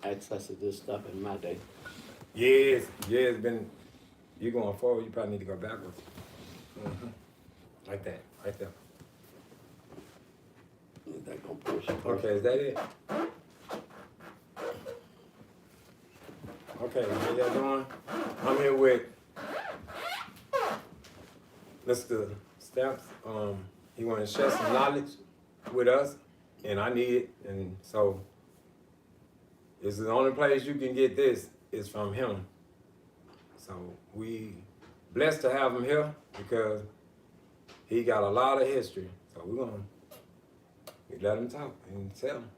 access to this stuff in my day. Yes, it's been, you going forward, you probably need to go backwards. Like that, right there. Is that gonna push it? Okay, is that it? Okay, how y'all doing? I'm here with Mr. Stamps. He want to share some knowledge with us, and I need it. And so, this is the only place you can get this is from him. So we blessed to have him here because he got a lot of history. So we're gonna let him talk and tell him.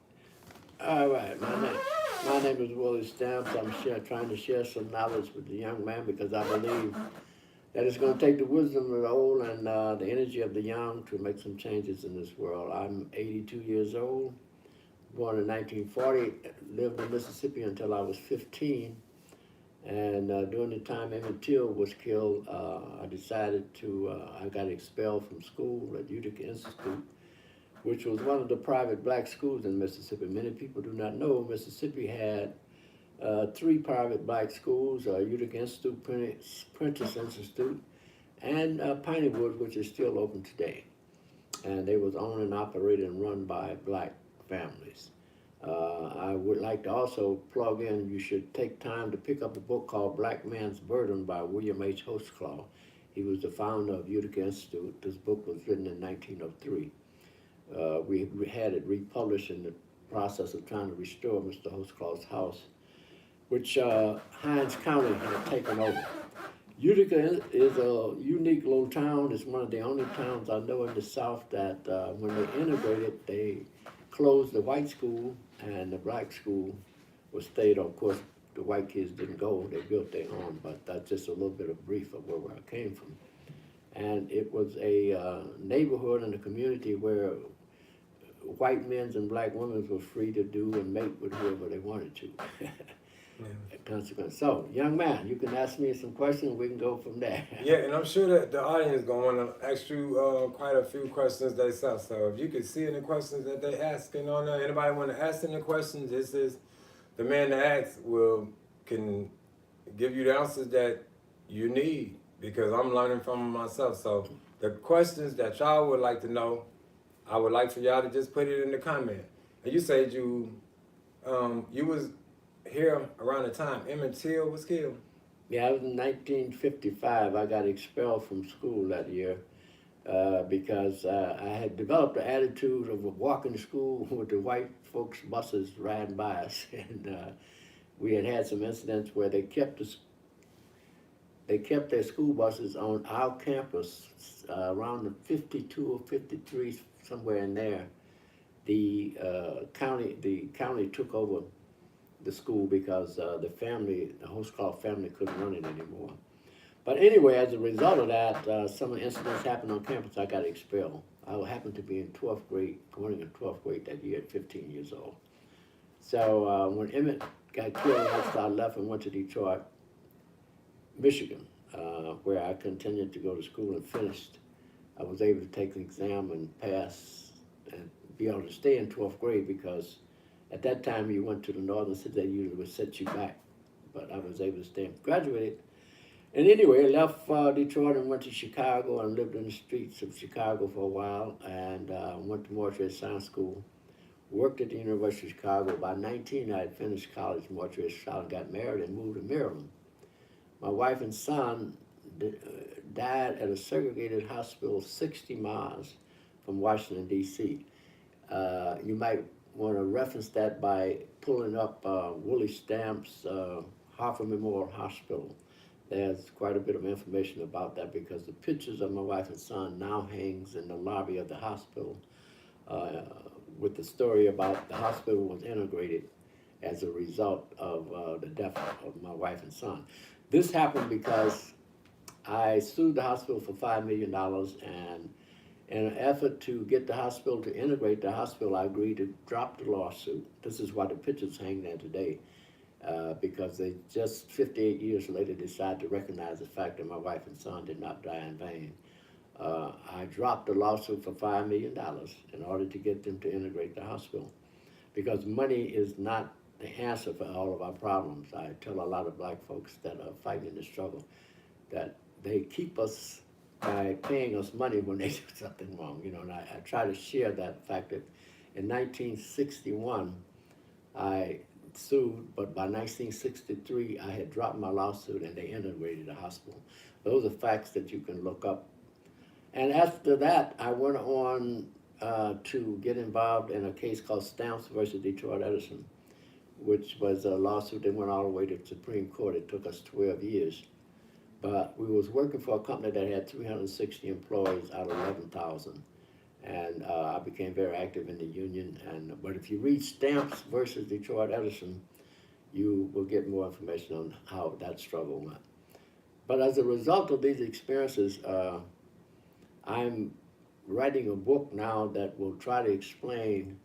All right, my name is Willie Stamps. I'm trying to share some knowledge with the young man because I believe that it's going to take the wisdom of the old and the energy of the young to make some changes in this world. I'm 82 years old, born in 1940, lived in Mississippi until I was 15. And during the time Emmett Till was killed, I decided I got expelled from school at Utica Institute, which was one of the private black schools in Mississippi. Many people do not know Mississippi had 3 private black schools, Utica Institute, Prentice Institute, and Pineywood, which is still open today. And they was owned and operated and run by black families. I would like to also plug in, you should take time to pick up a book called Black Man's Burden by William H. Hostclaw. He was the founder of Utica Institute. This book was written in 1903. We had it republished in the process of trying to restore Mr. Hostclaw's house, which Hinds County had taken over. Utica is a unique little town. It's one of the only towns I know in the South that when they integrated, they closed the white school and the black school was stayed on. Of course, the white kids didn't go, they built their own, but that's just a little bit of brief of where I came from. And it was a neighborhood and a community where white men and black women were free to do and mate with whoever they wanted to. Consequence. So, young man, you can ask me some questions, we can go from there. Yeah, and I'm sure that the audience is going to ask you quite a few questions themselves. So if you can see any questions that they asking on there, anybody want to ask any questions, this is the man to ask can give you the answers that you need because I'm learning from them myself. So the questions that y'all would like to know, I would like for y'all to just put it in the comment. And you said you was here around the time Emmett Till was killed. Yeah, it was in 1955. I got expelled from school that year because I had developed the attitude of walking to school with the white folks' buses riding by us. And we had some incidents where they kept their school buses on our campus around the 52 or 53, somewhere in there. The county took over the school because the Hostclaw family couldn't run it anymore. But anyway, as a result of that, some incidents happened on campus. I got expelled. I happened to be in 12th grade, going in 12th grade that year at 15 years old. So when Emmett got killed, I left and went to Detroit, Michigan, where I continued to go to school and finished. I was able to take the exam and pass and be able to stay in 12th grade because at that time, you went to the northern city, they usually would set you back. But I was able to stay and graduated. And anyway, I left Detroit and went to Chicago and lived in the streets of Chicago for a while and went to Mortuary Science School, worked at the University of Chicago. By 19, I had finished college in Mortuary Science, got married and moved to Maryland. My wife and son died at a segregated hospital 60 miles from Washington, D.C. You might want to reference that by pulling up Willie Stamps' Harford Memorial Hospital. There's quite a bit of information about that because the pictures of my wife and son now hangs in the lobby of the hospital with the story about the hospital was integrated as a result of the death of my wife and son. This happened because I sued the hospital for $5 million and in an effort to get the hospital to integrate the hospital, I agreed to drop the lawsuit. This is why the pictures hang there today, because they just 58 years later decided to recognize the fact that my wife and son did not die in vain. I dropped the lawsuit for $5 million in order to get them to integrate the hospital, because money is not the answer for all of our problems. I tell a lot of black folks that are fighting the struggle that they keep us by paying us money when they do something wrong, you know, and I try to share that fact that in 1961, I sued, but by 1963, I had dropped my lawsuit and they integrated the hospital. Those are facts that you can look up. And after that, I went on to get involved in a case called Stamps versus Detroit Edison, which was a lawsuit that went all the way to the Supreme Court. It took us 12 years. But we was working for a company that had 360 employees out of 11,000. And I became very active in the union. But if you read Stamps versus Detroit Edison, you will get more information on how that struggle went. But as a result of these experiences, I'm writing a book now that will try to explain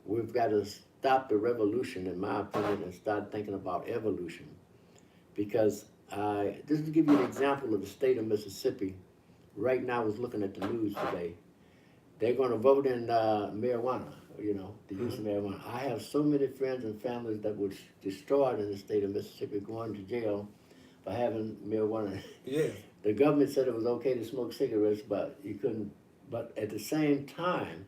we've got to stop the revolution, in my opinion, and start thinking about evolution. Because just to give you an example of the state of Mississippi, right now I was looking at the news today. They're going to vote in marijuana, you know, the use of marijuana. I have so many friends and families that were destroyed in the state of Mississippi going to jail for having marijuana. Yeah. The government said it was okay to smoke cigarettes, but you couldn't. But at the same time,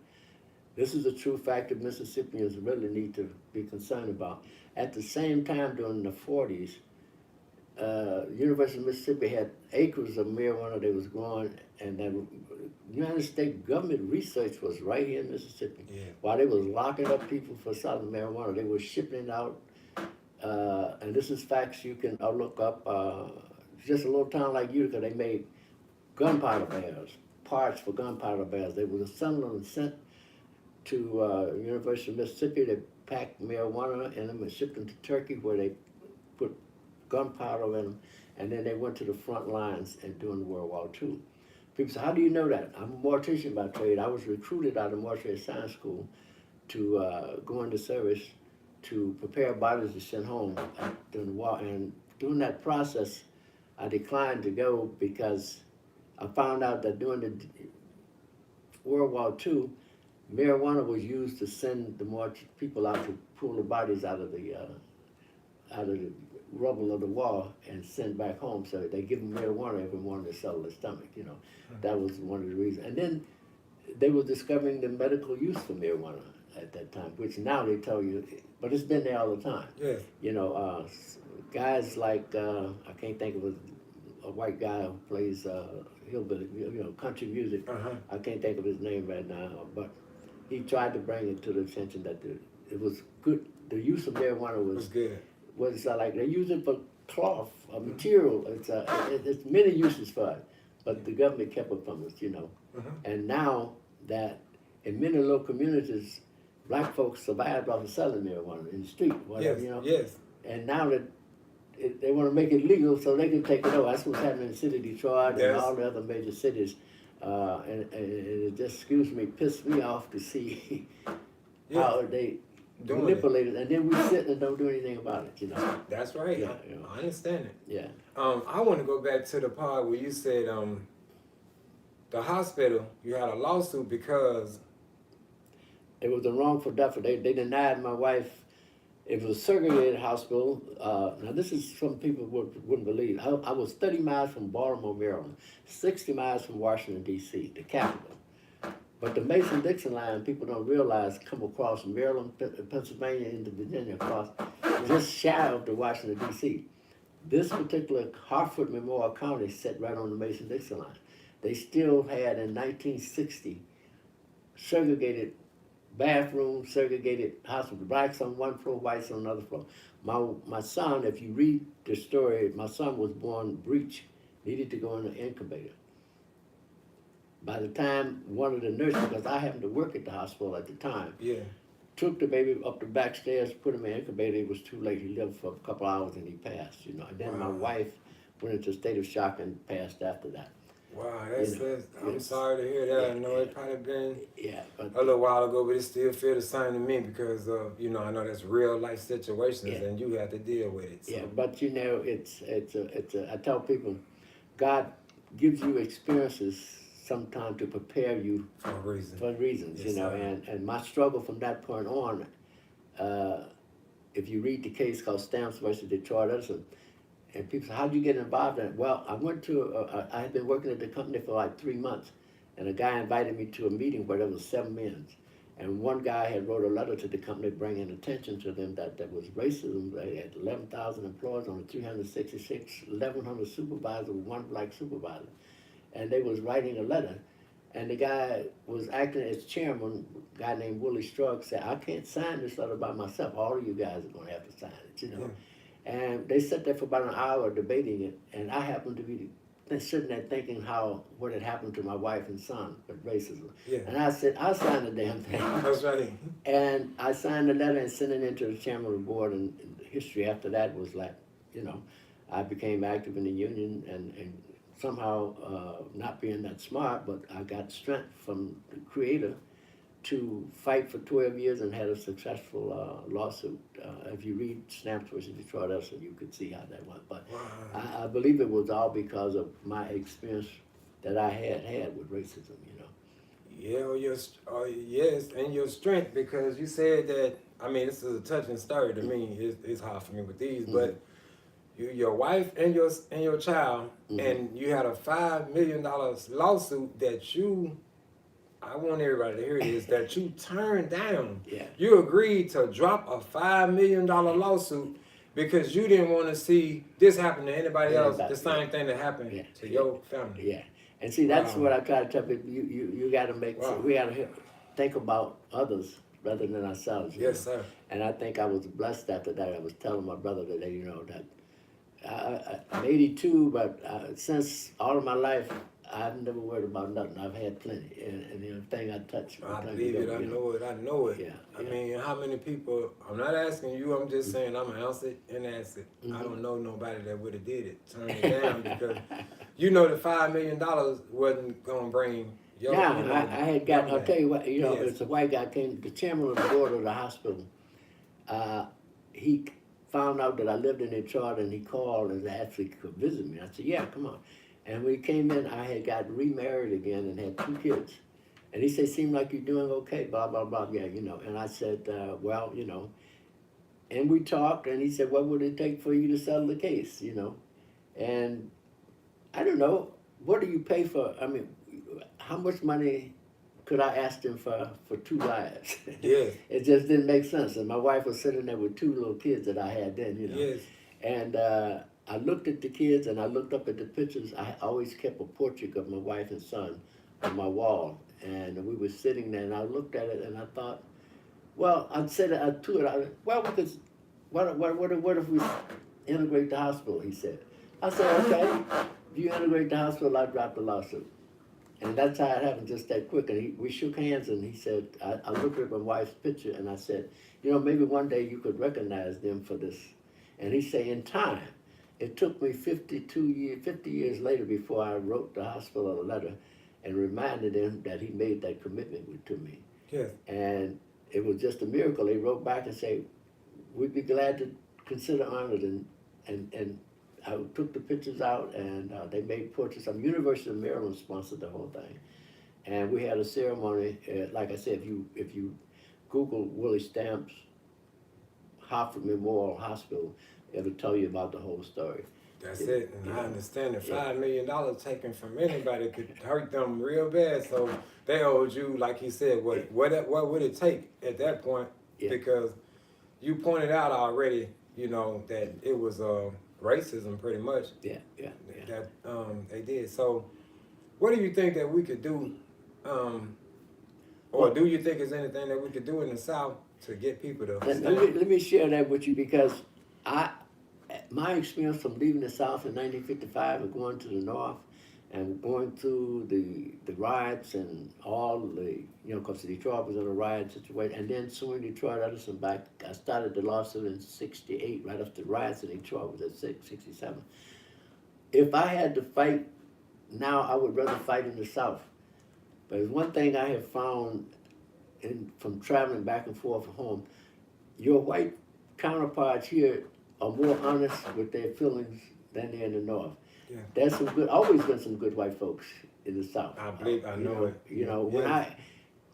this is a true fact that Mississippians really need to be concerned about. At the same time, during the 40s, University of Mississippi had acres of marijuana they was growing, and then United States government research was right here in Mississippi. Yeah. While they was locking up people for selling marijuana, they were shipping it out. And this is facts you can look up. Just a little town like Utica, they made gunpowder barrels, parts for gunpowder barrels. They was assembled and sent to University of Mississippi. They packed marijuana in them and shipped them to Turkey, where they put gunpowder in them, and then they went to the front lines and during World War II. People say, how do you know that? I'm a mortician by trade. I was recruited out of mortuary science school to go into service to prepare bodies to send home during the war. And during that process, I declined to go because I found out that during the World War II, marijuana was used to send the people out to pull the bodies out of the rubble of the war and send back home. So they give them marijuana every morning to settle their stomach, you know. That was one of the reasons. And then they were discovering the medical use for marijuana at that time, which now they tell you, but it's been there all the time. Yeah. You know, guys like, I can't think of a white guy who plays hillbilly, you know, country music. I can't think of his name right now, but he tried to bring it to the attention that it was good. The use of marijuana was good. Was like they use it for cloth, a material. It's many uses for it, but the government kept it from us, you know. And now that in many low communities, black folks survived off of selling marijuana in the street, whatever, you know. Yes. And now that they want to make it legal so they can take it over. That's what's happening in the city of Detroit and all the other major cities. And it just, excuse me, pissed me off to see how they manipulate it. And then we sit and don't do anything about it, you know. That's right. Yeah, you know. I understand it. Yeah. I want to go back to the part where you said the hospital, you had a lawsuit because it was a wrongful death. They denied my wife. It was a segregated hospital. Now this is some people wouldn't believe. I was 30 miles from Baltimore, Maryland, 60 miles from Washington, D.C., the capital. But the Mason-Dixon line, people don't realize, come across Maryland, Pennsylvania, into Virginia, across just shy of the Washington, D.C. This particular Harford Memorial County sat right on the Mason-Dixon line. They still had, in 1960, segregated bathrooms, segregated hospital, blacks on one floor, whites on another floor. My son, if you read the story, my son was born breech, needed to go in an incubator. By the time one of the nurses, because I happened to work at the hospital at the time, took the baby up the back stairs, put him in an incubator, it was too late. He lived for a couple hours and he passed, you know. And then my wife went into a state of shock and passed after that. Wow, I'm sorry to hear that. Yeah, I know it probably been but a little while ago, but it still feel the same to me because you know, I know that's real life situations and you have to deal with it. So. Yeah, but you know, I tell people, God gives you experiences sometimes to prepare you for reasons, you know, and my struggle from that point on, if you read the case called Stamps versus Detroit Edison, and people say, how'd you get involved in it? Well, I went to, I had been working at the company for like 3 months, and a guy invited me to a meeting where there was 7 men. And one guy had wrote a letter to the company bringing attention to them that there was racism. They had 11,000 employees on the 366, 1,100 supervisors, one black supervisor. And they was writing a letter. And the guy was acting as chairman, a guy named Willie Stamps said, I can't sign this letter by myself. All of you guys are going to have to sign it, you know. Yeah. And they sat there for about an hour debating it. And I happened to be sitting there thinking what had happened to my wife and son with racism. Yeah. And I said, I'll sign the damn thing. That's right. And I signed the letter and sent it into the chairman of the board. And the history after that was like, you know, I became active in the union and somehow, not being that smart, but I got strength from the creator to fight for 12 years and had a successful lawsuit. If you read Stamps versus Detroit Edison, you could see how that went. But Wow. I believe it was all because of my experience that I had with racism, you know. Yeah, well, yes, and your strength, because you said that, I mean, this is a touching story to me. It's hard for me with these, but your wife and your child, and you had a $5 million lawsuit that I want everybody to hear this, that you turned down. Yeah. You agreed to drop a $5 million lawsuit because you didn't want to see this happen to anybody else, the same thing that happened to your family. Yeah. And see, that's what I try to tell people. You got to we got to think about others rather than ourselves. Yes, sir. And I think I was blessed after that. I was telling my brother today, you know, that I'm 82, but since all of my life, I've never worried about nothing. I've had plenty, and everything I touch. I believe it. I know it. Yeah. I mean, how many people? I'm not asking you. I'm just saying I'm gonna answer it and ask it. I don't know nobody that would have did it, turned it down because you know the $5 million wasn't gonna bring. I had got. I'll tell you what. You know, Yes. it's a white guy came. The chairman of the board of the hospital. He found out that I lived in Detroit, and he called and actually could visit me. I said, "Yeah, come on." And when he came in, I had got remarried again and had 2 kids. And he said, "Seem like you're doing okay." Blah blah blah. Yeah, you know. And I said, "Well, you know." And we talked, and he said, "What would it take for you to settle the case?" You know, and I don't know. What do you pay for? I mean, how much money could I ask them for 2 lives? Yes. It just didn't make sense. And my wife was sitting there with 2 little kids that I had then, you know. Yes. And I looked at the kids and I looked up at the pictures. I always kept a portrait of my wife and son on my wall. And we were sitting there and I looked at it and I thought, well, I'd said to it, well, because what if we integrate the hospital, he said. I said, okay, if you integrate the hospital, I'll drop the lawsuit. And that's how it happened, just that quick. And we shook hands, and he said, I looked at my wife's picture, and I said, you know, maybe one day you could recognize them for this. And he said, in time. It took me 50 years later before I wrote the hospital a letter and reminded him that he made that commitment to me. Yes. And it was just a miracle. He wrote back and said, we'd be glad to consider honored. And I took the pictures out, and they made portraits. University of Maryland sponsored the whole thing. And we had a ceremony. Like I said, if you Google Willie Stamps, Harford Memorial Hospital, it'll tell you about the whole story. That's it. And I understand that $5 million taken from anybody could hurt them real bad. So they owed you, like he said, what would it take at that point? Yeah. Because you pointed out already, you know, that it was racism pretty much. Yeah. That they did. So what do you think that we could do? Or do you think there's anything that we could do in the South to get people to Let me share that with you, because my experience from leaving the South in 1955 and going to the North and going through the riots and all the, you know, because Detroit was in a riot situation, and then suing Detroit Edison back. I started the lawsuit in 68, right after the riots in Detroit was at 67. If I had to fight now, I would rather fight in the South. But there's one thing I have found from traveling back and forth from home, your white counterparts here are more honest with their feelings than they're in the North. Yeah. There's always been some good white folks in the South. I believe I know it. You know, when Yes.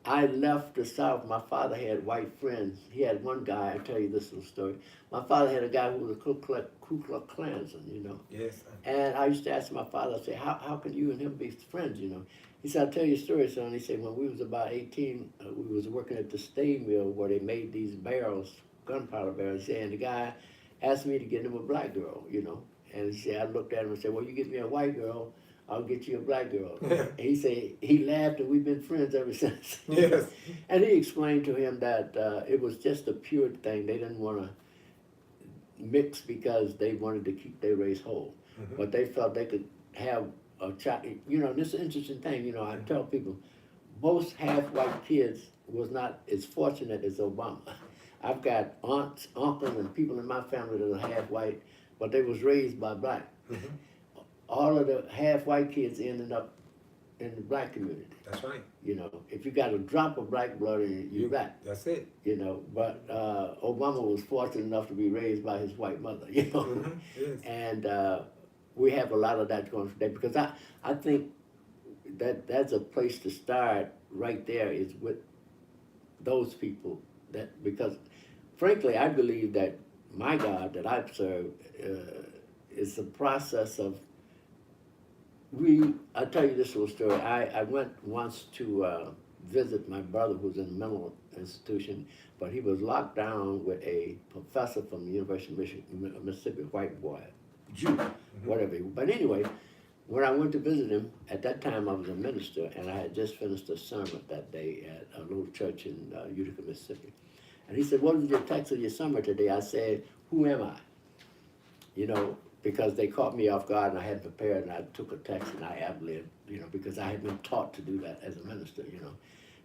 I left the South. My father had white friends. He had one guy, I'll tell you this little story. My father had a guy who was a Ku Klux Klansman, you know. Yes. And I used to ask my father, I say, how can you and him be friends, you know? He said, I'll tell you a story, son. He said, when we was about 18, we was working at the stay mill where they made these barrels, gunpowder barrels. He said, and the guy asked me to get him a black girl, you know. And he said, I looked at him and said, well, you get me a white girl, I'll get you a black girl. Yeah. And he said, he laughed and we've been friends ever since. Yes. And he explained to him that it was just a pure thing. They didn't want to mix because they wanted to keep their race whole. Mhm. But they felt they could have a child. You know, this is an interesting thing. You know, I tell people, most half-white kids was not as fortunate as Obama. I've got aunts, uncles, and people in my family that are half-white, but they was raised by black. Mhm. All of the half-white kids ended up in the black community. That's right. You know, if you got a drop of black blood in you, you're black. That's it. You know, but Obama was fortunate enough to be raised by his white mother. You know, Mhm. Yes. and we have a lot of that going today because I think that's a place to start right there is with those people that because frankly I believe that my God that I've served is the process of I'll tell you this little story. I went once to visit my brother who was in a mental institution, but he was locked down with a professor from the University of Mississippi, white boy, Jew, whatever. But anyway, when I went to visit him, at that time I was a minister, and I had just finished a sermon that day at a little church in Utica, Mississippi. And he said, what was your text of your sermon today? I said, who am I? You know, because they caught me off guard and I hadn't prepared and I took a text and I ad-libbed, you know, because I had been taught to do that as a minister, you know.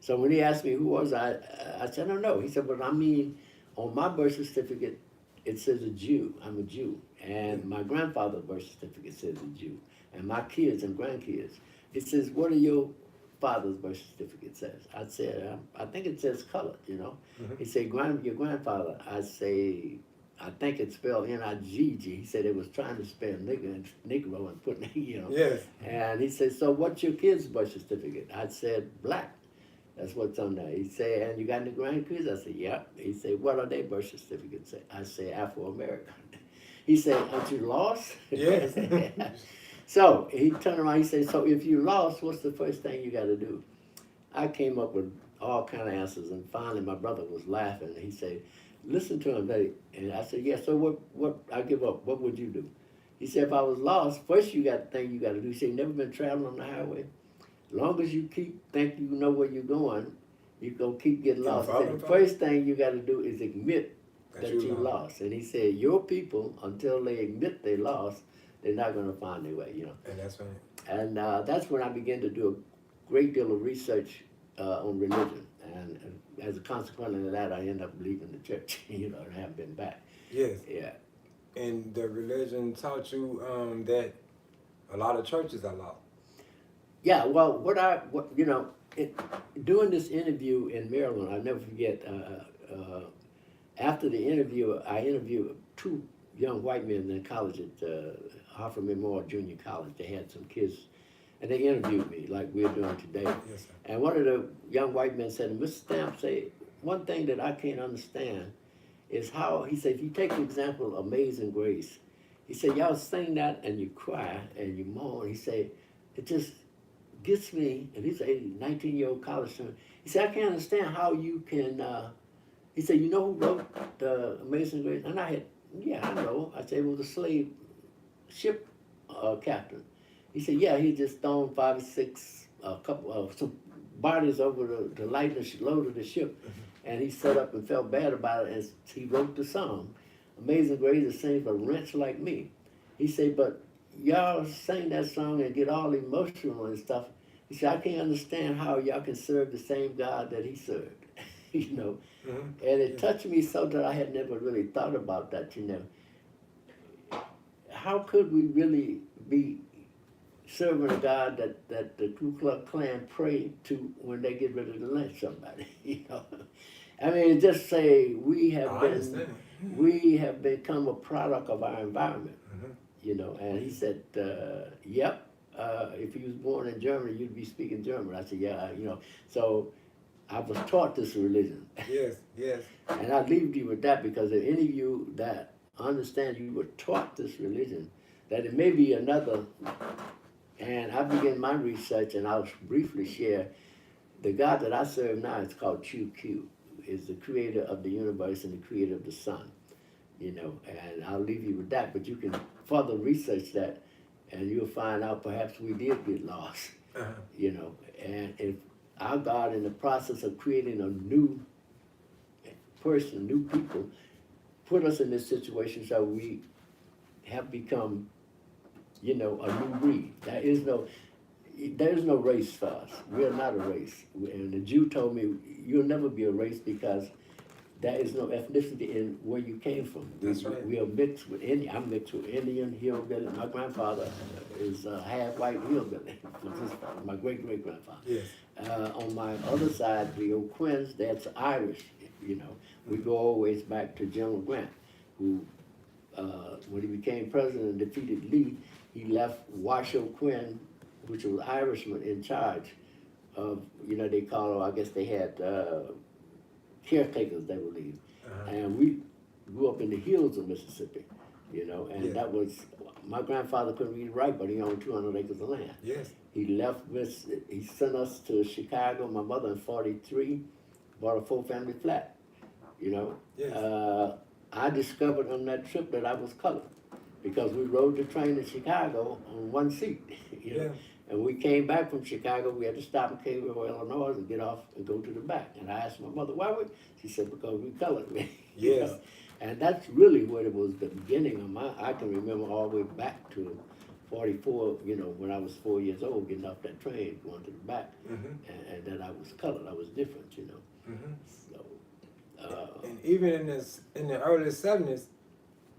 So when he asked me who was I said, I don't know. He said, but I mean, on my birth certificate, it says a Jew. I'm a Jew. And my grandfather's birth certificate says a Jew. And my kids and grandkids. It says, what do your father's birth certificate says? I said, I think it says colored, you know. Mhm. He said, your grandfather. I say, I think it's spelled N-I-G-G. He said it was trying to spell Negro and put, you know. Yes. And he said, so what's your kid's birth certificate? I said, black. That's what's on there. He said, and you got any grandkids? I said, yeah. He said, what are their birth certificates? I said, Afro-American. He said, aren't you lost? Yes. So he turned around, he said, so if you lost, what's the first thing you got to do? I came up with all kind of answers, and finally my brother was laughing. He said, listen to him, buddy. And I said, yeah, so what, I give up, what would you do? He said, if I was lost, first you got the thing you got to do. He said, you never been traveling on the highway? As long as you think you know where you're going, you're going to keep getting lost. He said, the first thing you got to do is admit that you lost. And he said, your people, until they admit they lost, they're not going to find their way, you know. And that's right. And that's when I began to do a great deal of research on religion. And as a consequence of that, I ended up leaving the church, you know, and haven't been back. Yes. Yeah. And the religion taught you that a lot of churches are lost. Yeah, well, doing this interview in Maryland, I'll never forget, after the interview, I interviewed two young white men in college at Harford Memorial Junior College. They had some kids, and they interviewed me like we're doing today. Yes, sir. And one of the young white men said, Mr. Stamps, say, one thing that I can't understand is how, he said, if you take the example of Amazing Grace, he said, y'all sing that and you cry and you mourn. He said, it just gets me, and he's a 19-year-old college student. He said, I can't understand how you can, he said, you know who wrote the Amazing Grace? And I had, yeah, I know. I said, it was a slave ship captain. He said, yeah, he just thrown 5 or 6, some bodies over the lighten load of the ship. And he set up and felt bad about it as he wrote the song. Amazing Grace is singing for a wretch like me. He said, but y'all sing that song and get all emotional and stuff. He said, I can't understand how y'all can serve the same God that he served, you know. Mm-hmm. And it touched me so that I had never really thought about that, you know. How could we really be serving a God that the Ku Klux Klan pray to when they get ready to lynch somebody, you know? I mean, just say we have become a product of our environment, you know. And he said, yep, if you was born in Germany, you'd be speaking German. I said, yeah, you know. So I was taught this religion. Yes, yes. And I leave you with that because if any of you that understand you were taught this religion, that it may be another, and I began my research and I'll briefly share, the God that I serve now is called Q, is the creator of the universe and the creator of the sun, you know, and I'll leave you with that, but you can further research that and you'll find out perhaps we did get lost, you know, and if our God in the process of creating a new person, new people, put us in this situation so we have become, you know, a new breed. There is no race for us. We are not a race. And the Jew told me, you'll never be a race because there is no ethnicity in where you came from. That's right. We are mixed with Indian. I'm mixed with Indian, hillbilly. My grandfather is half white hillbilly. My great-great-grandfather. Yes. On my other side, the O'Quinns, that's Irish, you know. We go always back to General Grant, who, when he became president and defeated Lee, he left Washoe Quinn, which was Irishman, in charge of, you know, they call, I guess they had caretakers, they would leave. And we grew up in the hills of Mississippi, you know, and that was, my grandfather couldn't read and write, but he owned 200 acres of land. Yes. He left, he sent us to Chicago, my mother in 43, bought a 4-family flat, you know. Yes. I discovered on that trip that I was colored because we rode the train in Chicago on one seat, you know. And we came back from Chicago, we had to stop in Cairo, Illinois, and get off and go to the back. And I asked my mother, why would, she said, because we colored, man. Yes. Know? And that's really what it was, the beginning of my, I can remember all the way back to 44, you know, when I was 4 years old, getting off that train, going to the back, and that I was colored, I was different, you know. So, and even in the early 70s,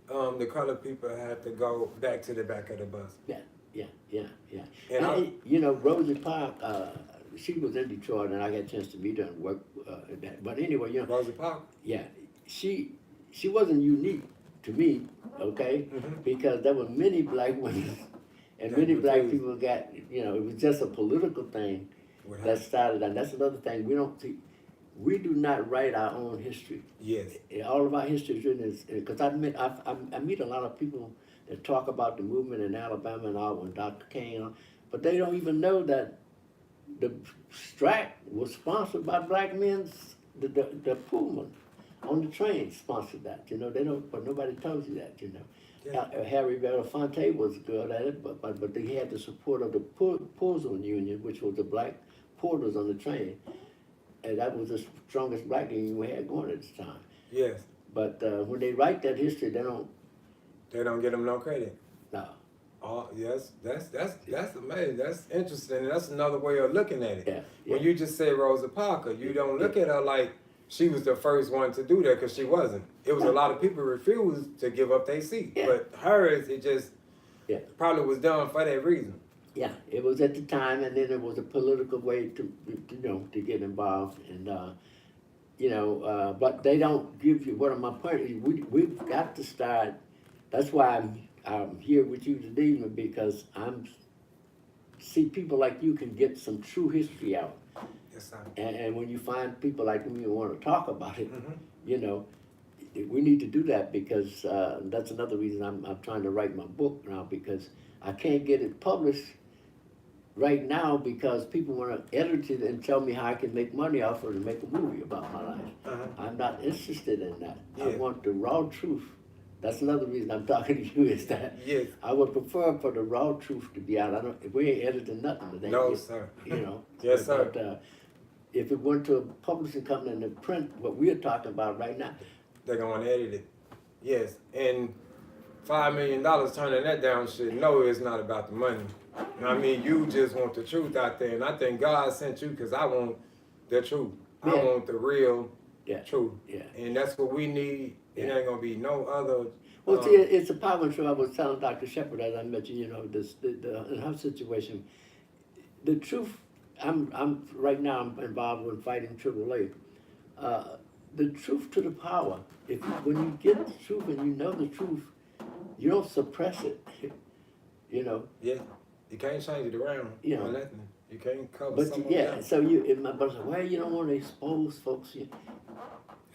the colored people had to go back to the back of the bus. Yeah. And you know, Rosie Park, she was in Detroit, and I got a chance to meet her and work that. But anyway, you know, Rosie Park. Yeah, she wasn't unique to me, okay, because there were many black women, and many black people got, you know, it was just a political thing that started, and that's another thing we do not write our own history. Yes. All of our history is written, because I meet a lot of people that talk about the movement in Alabama and all when Dr. King, but they don't even know that the strike was sponsored by black men's, the Pullman on the train sponsored that, you know, they don't, but nobody tells you that, you know. Yeah. Harry Belafonte was good at it, but they had the support of the Pullman Union, which was the black porters on the train. And that was the strongest black union we had going at the time. Yes. But when they write that history, they don't get them no credit. No. Oh yes, that's amazing. That's interesting. That's another way of looking at it. Yeah. When you just say Rosa Parker, you don't look at her like she was the first one to do that, because she wasn't. It was a lot of people refused to give up their seat, but hers, it just probably was done for that reason. Yeah, it was at the time, and then it was a political way to you know, to get involved, and you know, but they don't give you. What am I pointing? We've got to start. That's why I'm here with you today, because see people like you can get some true history out. Yes, sir. And when you find people like me who want to talk about it, you know, we need to do that, because that's another reason I'm trying to write my book now, because I can't get it published right now because people want to edit it and tell me how I can make money off of it and make a movie about my life. I'm not interested in that. I want the raw truth. That's another reason I'm talking to you, is that I would prefer for the raw truth to be out. I don't. We ain't editing nothing today. No, sir. You know. Yes, sir. But, if it went to a publishing company and they print what we're talking about right now, they're gonna edit it. Yes, and $5 million turning that down shit. No, it's not about the money. I mean, you just want the truth out there, and I think God sent you because I want the truth. I want the real truth. Yeah. And that's what we need. It ain't gonna be no other. Well, see, it's a power trip. I was telling Dr. Shepard, as I mentioned, you know, in her situation, the truth. I'm right now. I'm involved with fighting AAA. The truth to the power. When you get the truth and you know the truth, you don't suppress it. You know. Yeah. You can't change it around. You know. Nothing. You can't cover But someone yeah, else. so if my brother said, well, you don't want to expose folks.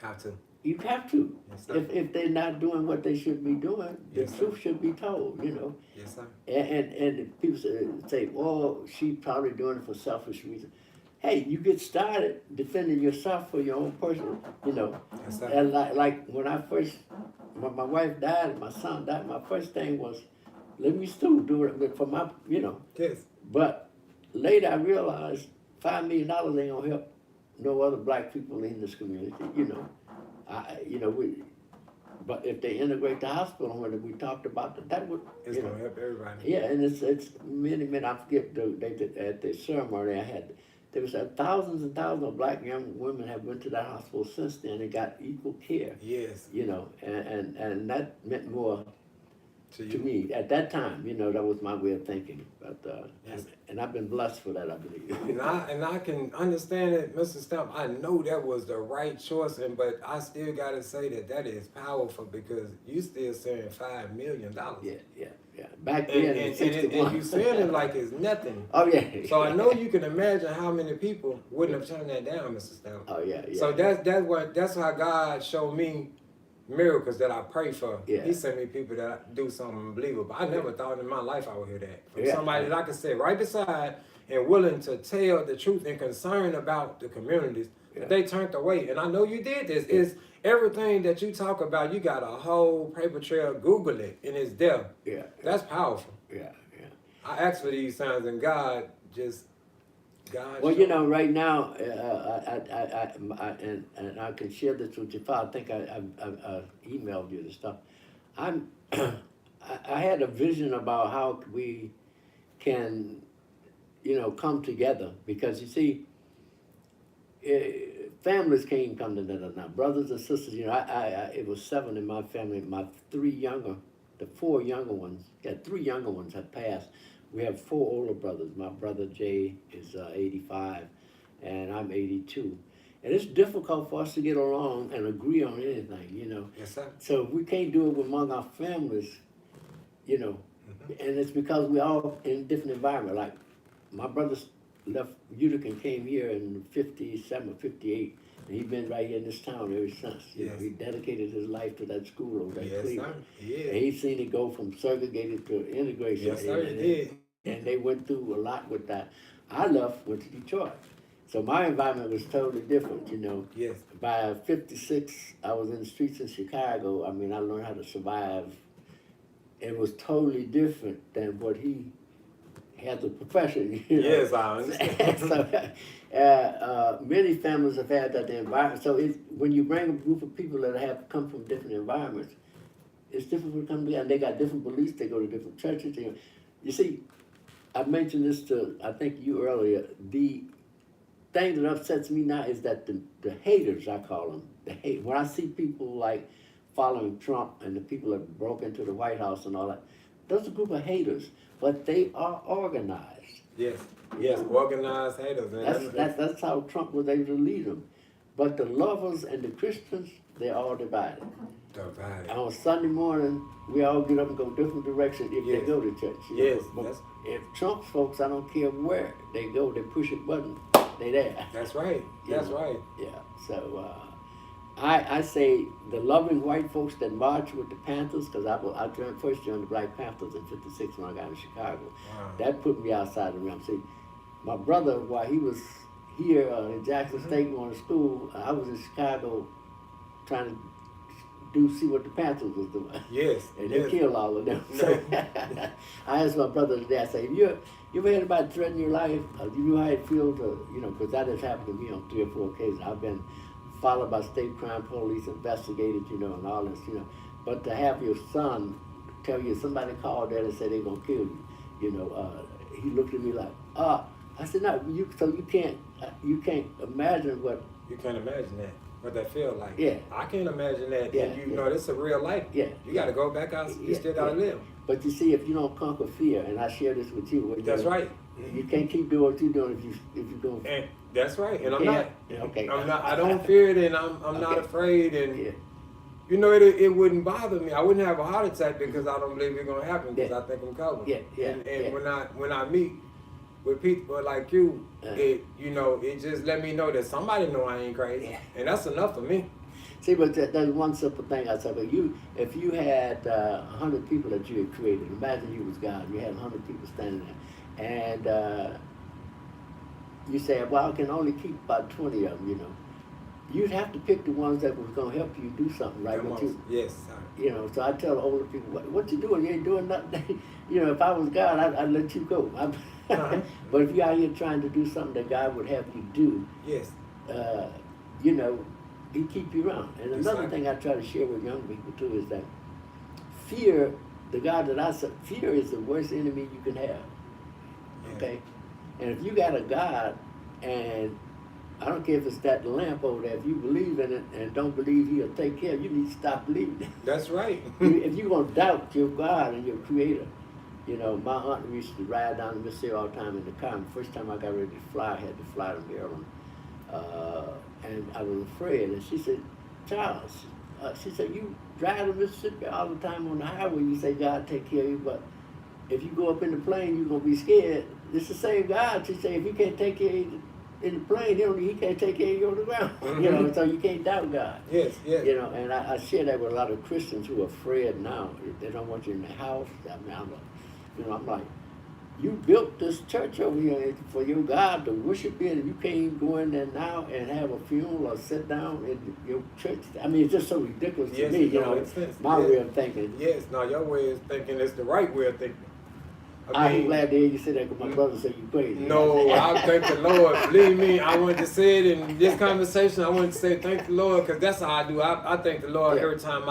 Have to. You have to. Yes, sir. If they're not doing what they should be doing, the Yes, sir. truth should be told, Yes, sir. And people say, well, she's probably doing it for selfish reasons. Hey, you get started defending yourself for your own person, Yes, sir. And like when when my wife died and my son died, my first thing was, let me still do it for my, Yes. But later I realized $5 million ain't gonna help no other black people in this community, but if they integrate the hospital, when we talked about that would, It's gonna help everybody. yeah, and it's many, I forget, they did, at the ceremony there was thousands and thousands of black young women have went to that hospital since then and got equal care, Yes. and that meant more To to you. me at that time, that was my way of thinking, but, Yes. and I've been blessed for that, I believe. And I can understand it, Mr. Stamp. I know that was the right choice, but I still gotta say that is powerful because you still saying $5 million. Yeah. Back then, in 61. And you saying it like it's nothing. Oh, yeah. So I know you can imagine how many people wouldn't have turned that down, Mr. Stamp. Oh, yeah. So that's how God showed me miracles that I pray for. Yeah. He sent me people that do something unbelievable. I never thought in my life I would hear that from Yeah. somebody that I could sit right beside and willing to tell the truth and concerned about the communities. Yeah. They turned away, and I know you did this. Is everything that you talk about? You got a whole paper trail. Google it, and it's there. Yeah. That's powerful. Yeah. I asked for these signs, and God. Well, showed. right now, and I can share this with you. I think I emailed you the stuff. I had a vision about how we can, come together because you see, families can't come together now. Brothers and sisters, it was 7 in my family. The 4 younger ones, 3 younger ones have passed. We have 4 older brothers. My brother Jay is 85, and I'm 82. And it's difficult for us to get along and agree on anything, Yes, sir. So we can't do it among our families, and it's because we're all in different environments. Like my brother left Utica and came here in 57 or 58, and he's been right here in this town ever since. Yes. He dedicated his life to that school over there in Yes, Cleveland. sir. Yeah. And he's seen it go from segregated to integration. Yes, sir. It did. And they went through a lot with that. I went to Detroit. So my environment was totally different, Yes. By 56, I was in the streets in Chicago. I learned how to survive. It was totally different than what he had the profession, Yes, I understand. So, many families have had that environment. So when you bring a group of people that have come from different environments, it's difficult to come together. And they got different beliefs. They go to different churches. You see, I mentioned this to, I think you earlier, the thing that upsets me now is that the haters, I call them, when I see people like following Trump and the people that broke into the White House and all that, those are a group of haters, but they are organized. Yes, organized haters. That's how Trump was able to lead them. But the lovers and the Christians, they're all divided. On Sunday morning, we all get up and go different directions if they go to church. Yes. But if Trump's folks, I don't care where they go, they push a button, they there. That's right. That's right. Yeah. So I say the loving white folks that march with the Panthers, because I first joined the Black Panthers in '56 when I got in Chicago. Wow. That put me outside the realm. See, my brother, while he was here in Jackson State going to school, I was in Chicago trying to see what the Panthers was doing. Yes. And they killed all of them. So I asked my brother today, I said, you ever had anybody threaten your life? You know how it feels to, because that has happened to me on 3 or 4 occasions. I've been followed by state crime police, investigated, and all this, But to have your son tell you somebody called there and said they're going to kill you, he looked at me like, I said, no, you can't imagine what. You can't imagine that. What that feel like. Yeah. I can't imagine that. Yeah, And this is real life. Yeah. You got to go back out. You still got to live. But you see, if you don't conquer fear, and I share this with you. That's right. You can't keep doing what you're doing if you don't. And that's right. And I'm not. Okay. I'm not. I don't fear it, and I'm not afraid. And Yeah. it wouldn't bother me. I wouldn't have a heart attack because I don't believe it's gonna happen because I think I'm covered. Yeah. And when I meet with people like you, Uh-huh. it just let me know that somebody know I ain't crazy, Yeah. and that's enough for me. See, but there's one simple thing I said. But if you had 100 people that you had created, imagine you was God. You had 100 people standing there, and you say, "Well, I can only keep about 20 of them." You know, you'd have to pick the ones that was going to help you do something, right? Come With on. you, Yes, sir. you know. So I tell the older people, "What you doing? You ain't doing nothing." You know, if I was God, I'd let you go. Uh-huh. But if you're out here trying to do something that God would have you do, Yes. you know, He keep you around. And another Exactly. thing I try to share with young people too is that fear, the God that I serve, fear is the worst enemy you can have. Yeah. Okay? And if you got a God, and I don't care if it's that lamp over there, if you believe in it and don't believe He'll take care of you, you need to stop believing. That's right. If you're going to doubt your God and your Creator, you know, my aunt used to ride down to Mississippi all the time in the car. And the first time I got ready to fly, I had to fly to Maryland. And I was afraid. And she said, Charles, she said, you drive to Mississippi all the time on the highway. You say God take care of you, but if you go up in the plane, you're going to be scared. It's the same God. She said, if He can't take care of you in the plane, He can't take care of you on the ground. Mm-hmm. You know, so you can't doubt God. Yes, yes. You know, and I share that with a lot of Christians who are afraid now. They don't want you in the house. I mean, I'm like, you built this church over here for your God to worship in, and you can't even go in there now and have a funeral or sit down in your church. I mean, it's just so ridiculous to Yes, me, it you don't know, make sense. my Yes. way of thinking. Yes, no, your way of thinking is the right way of thinking. I'm glad to hear you say that because my brother said you crazy. No, I thank the Lord. Believe me, I wanted to say it in this conversation. I wanted to say thank the Lord because that's how I do. I thank the Lord every time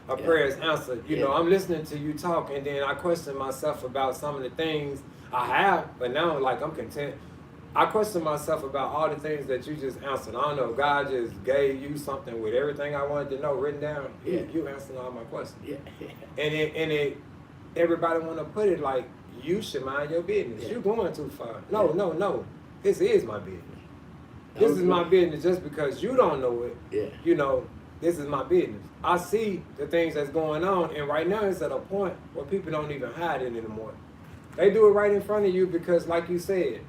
a prayer is answered. You know, I'm listening to you talk, and then I question myself about some of the things I have, but now like I'm content. I question myself about all the things that you just answered. I don't know, God just gave you something with everything I wanted to know written down. You answered all my questions. Yeah. And everybody want to put it like, you should mind your business. You're going too far. No. This is my business. This is my business just because you don't know it. Yeah. You know, this is my business. I see the things that's going on, and right now it's at a point where people don't even hide it anymore. They do it right in front of you because, like you said,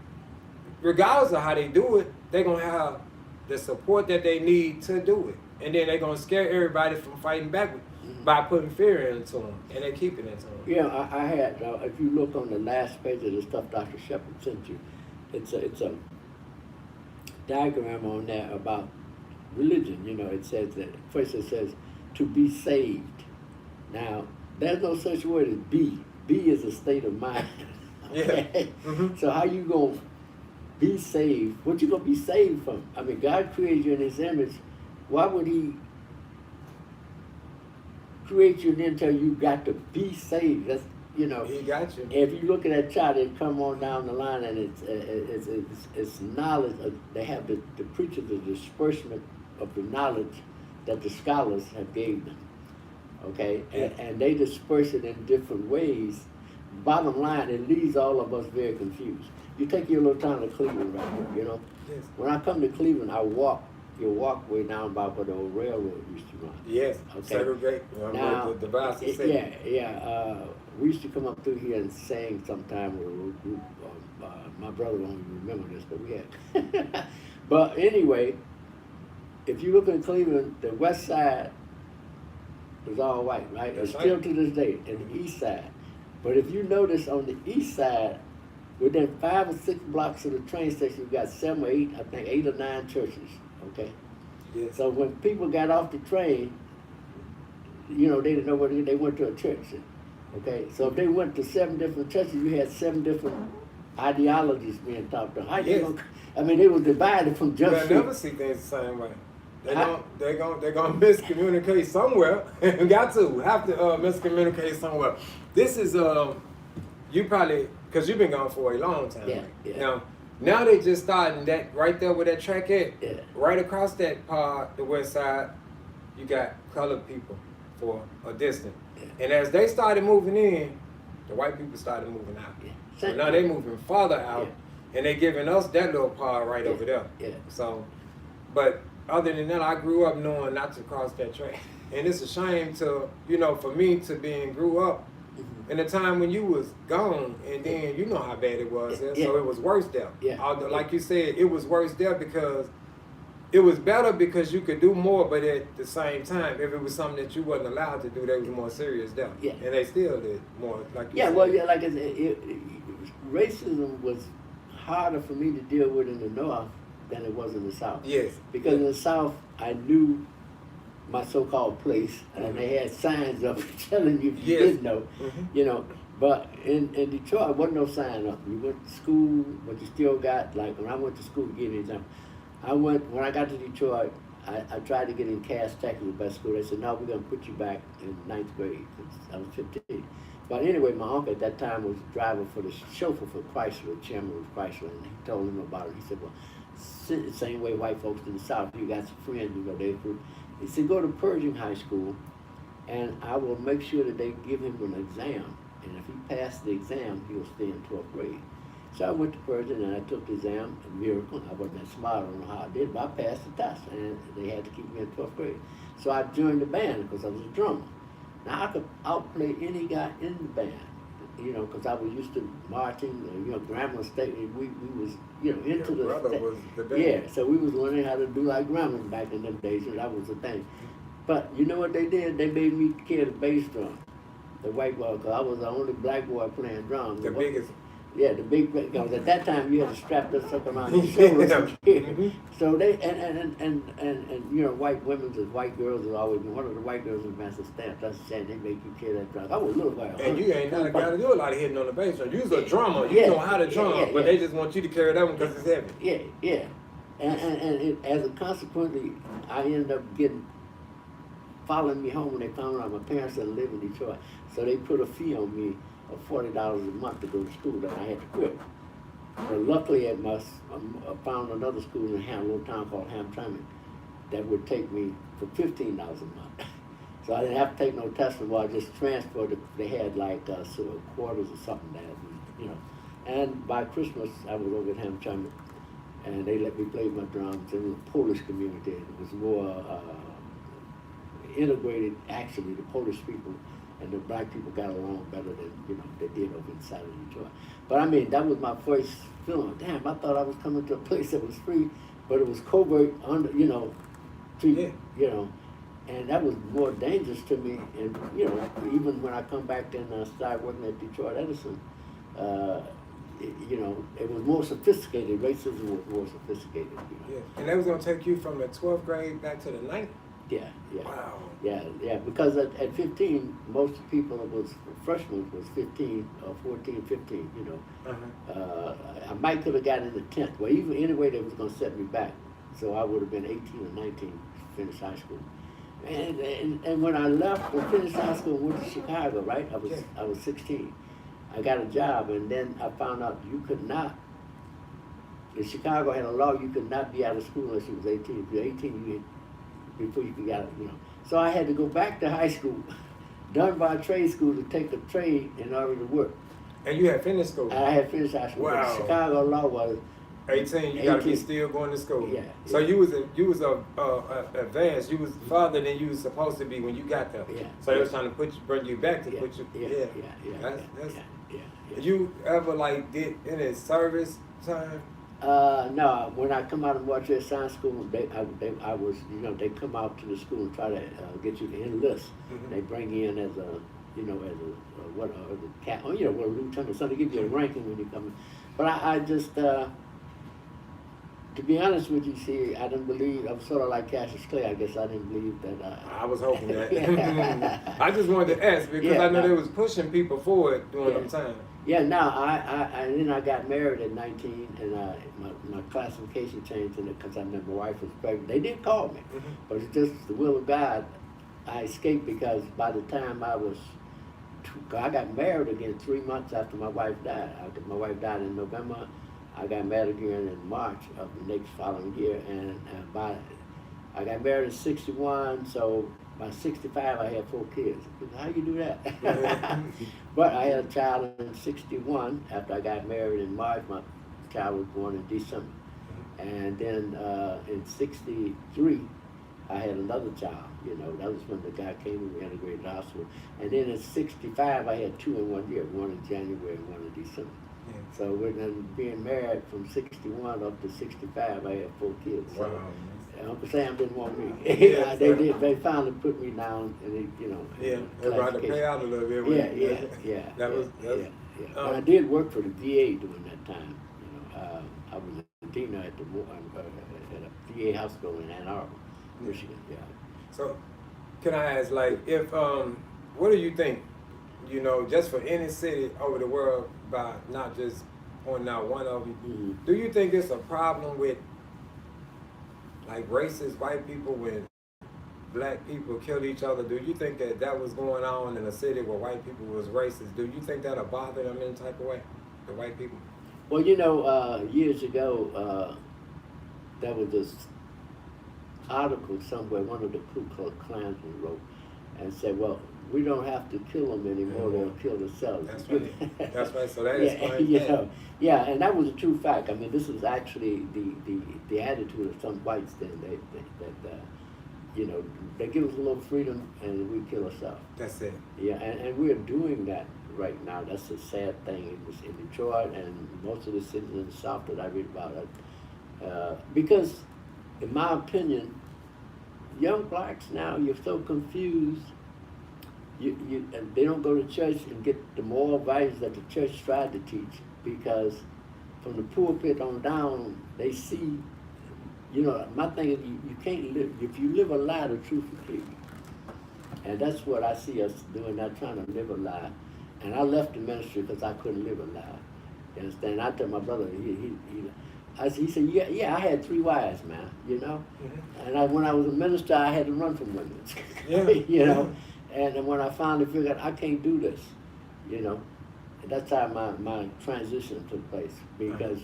regardless of how they do it, they're going to have the support that they need to do it. And then they're going to scare everybody from fighting back by putting fear into them, and they keep it into them. Yeah, I had, if you look on the last page of the stuff Dr. Shepard sent you, it's a diagram on there about religion. You know, it says that, first it says, to be saved. Now, there's no such word as be. Be is a state of mind. Okay? Yeah. Mm-hmm. So how you going to be saved? What you going to be saved from? I mean, God created you in His image. Why would He create you and then tell you got to be saved? That's, you know. He got you. If you look at that chart, it come on down the line, and it's knowledge. They have the preacher the disbursement of the knowledge that the scholars have gave them. Okay, and they disperse it in different ways. Bottom line, it leaves all of us very confused. You take your little town of Cleveland right here, you know. Yes. When I come to Cleveland, I walk your walkway down about where the old railroad used to run. Yes. Okay. Segregate. Now, the device is safe. we used to come up through here and sing sometime with a group. My brother won't even remember this, but we had. But anyway, if you look at Cleveland, the west side was all white, right? That's It's still right. to this day, and the east side. But if you notice on the east side, within 5 or 6 blocks of the train station, you got 7 or 8, I think 8 or 9 churches. Okay. Yes. So when people got off the train, you know, they didn't know whether they went to a church. Okay. So if they went to 7 different churches, you had 7 different ideologies being taught to. How you Yes. gonna, I mean, they were divided from Jump They'll Street. never see things the same way. They're gonna miscommunicate somewhere. Have to miscommunicate somewhere. This is you probably because you've been gone for a long time. Yeah, right? yeah. Now they just starting that right there where that track at. Yeah. Right across that part, the west side, you got colored people for a distance. Yeah. And as they started moving in, the white people started moving out. Yeah. So now they moving farther out, and they giving us that little part right over there. Yeah. So, but other than that, I grew up knowing not to cross that track. And it's a shame to, for me to grew up in the time when you was gone, and then you know how bad it was there, so it was worse there. Yeah. Although, like you said, it was worse there because it was better because you could do more, but at the same time, if it was something that you wasn't allowed to do, they was more serious there. Yeah. And they still did more, like you Yeah, said. well, yeah, like I said, racism was harder for me to deal with in the North than it was in the South. Yes. Because in the South, I knew my so-called place, and they had signs up telling you if you didn't know, you know. But in Detroit, there wasn't no sign up. You went to school, but you still got, like when I went to school, to give you an example, when I got to Detroit, I tried to get in Cass Tech, the best school. They said, no, we're going to put you back in 9th grade. I was 15. But anyway, my uncle at that time was driver for the chauffeur for Chrysler, chairman of Chrysler, and he told him about it. He said, well, the same way white folks in the South, you got some friends, you know, he said, go to Pershing High School, and I will make sure that they give him an exam. And if he passed the exam, he'll stay in 12th grade. So I went to Pershing and I took the exam, a miracle. I wasn't that smart, I don't know how I did, but I passed the test, and they had to keep me in 12th grade. So I joined the band because I was a drummer. Now I could outplay any guy in the band, you know, because I was used to marching, you know, Grambling State. We was, you know, into Your brother was the band. Yeah, so we was learning how to do like Grambling back in them days, and that was the thing. But you know what they did? They made me carry the bass drum, the white boy, because I was the only black boy playing drums. The biggest. Yeah, the big, because at that time you had to strap this up around your shoulders. So they, and you know, white women and white girls have always been, one of the white girls was Master Stamps. That's saying they make you carry that drum. I was a little while. And you ain't not got to do a lot of hitting on the bass drum. You was a drummer. You know how to drum, but they just want you to carry that one because it's heavy. Yeah, yeah. And as a consequently, I ended up following me home when they found out my parents didn't live in Detroit. So they put a fee on me of $40 a month to go to school that I had to quit. But luckily, I found another school in a little town called Hamtramck that would take me for $15 a month. So I didn't have to take no test and I just transferred. They had like sort of quarters or something there, you know. And by Christmas, I was over at Hamtramck, and they let me play my drums in the Polish community. It was more integrated, actually, the Polish people and the black people got along better than, you know, they did over inside of Detroit. But I mean, that was my first feeling. Damn, I thought I was coming to a place that was free, but it was covert, you know, treatment, you know, and that was more dangerous to me. And, you know, even when I come back and start working at Detroit Edison, you know, it was more sophisticated. Racism was more sophisticated. You know? Yeah, and that was going to take you from the 12th grade back to the 9th? Yeah, yeah. Wow. Yeah, because at 15, most people freshmen was 15 or 14, 15, you know. I might could have gotten in the 10th. Well, even anyway, they was going to set me back. So I would have been 18 or 19 to finish high school. And when I left and finished high school and went to Chicago, right, I was 16. I got a job, and then I found out you could not, in Chicago had a law, you could not be out of school unless you was 18. If you're 18, before you could get out, you know. So I had to go back to high school, done by trade school, to take a trade in order to work. And you had finished school? I had finished high school. Wow. But Chicago law was 18. You got to be still going to school. Yeah. So you was advanced. You was farther than you was supposed to be when you got there. Yeah. So they was trying to bring you back to put you. Did you ever like did any service time? No, when I come out of Montreal Science School, I was, you know, they come out to the school and try to get you to enlist. They bring you in as a, you know, as a lieutenant, something to give you a ranking when you come in. But I just, to be honest with you, see, I didn't believe, I'm sort of like Cassius Clay, I guess I didn't believe that. I was hoping that. I just wanted to ask because I know they was pushing people forward during them time. Yeah, no, and then I got married at 19, and my classification changed because I knew my wife was pregnant. They did call me, but it's just the will of God. I escaped because by the time I got married again 3 months after my wife died. My wife died in November. I got married again in March of the next following year, and I got married in 61, so by 65 I had 4 kids. How you do that? But I had a child in 61. After I got married in March, my child was born in December. And then in 63, I had another child, you know, that was when the guy came and we integrated hospital. And then in 65, I had 2 in 1 year, one in January and one in December. Yeah. So when then being married from 61 up to 65, I had 4 kids. So Wow. Uncle Sam didn't want me. Yeah, they did. They finally put me down, and they, you know. Yeah, they brought the pay out a little bit. Yeah. Yeah. But I did work for the VA during that time. You know, I was a dean at a VA hospital in Ann Arbor, Michigan. Yeah. So, can I ask, like, if what do you think? You know, just for any city over the world, by not just pointing out one of them, Mm-hmm. do you think it's a problem with like racist white people when black people killed each other? Do you think that that was going on in a city where white people was racist? Do you think that'll bother them in any type of way, the white people? Well, you know, years ago, there was this article somewhere one of the Ku Klux Klansmen wrote and said, well, we don't have to kill them anymore, they'll kill themselves. That's right. That's right. So that explains you that. know, yeah, and that was a true fact. I mean, this is actually the attitude of some whites then, that you know, they give us a little freedom and we kill ourselves. That's it. Yeah, and we're doing that right now. That's a sad thing in Detroit and most of the cities in the South that I read about it. Because, in my opinion, young blacks now, you're so confused. And they don't go to church and get the moral values that the church tried to teach, because from the pulpit on down, they see, you know, my thing is you can't live, if you live a lie, the truth will kill you. And that's what I see us doing, not trying to live a lie. And I left the ministry because I couldn't live a lie. You understand? I told my brother, he said, yeah, I had 3 wives, man, you know? Mm-hmm. And when I was a minister, I had to run from women. Yeah. You know? And then when I finally figured out I can't do this, you know, that's how my transition took place. Because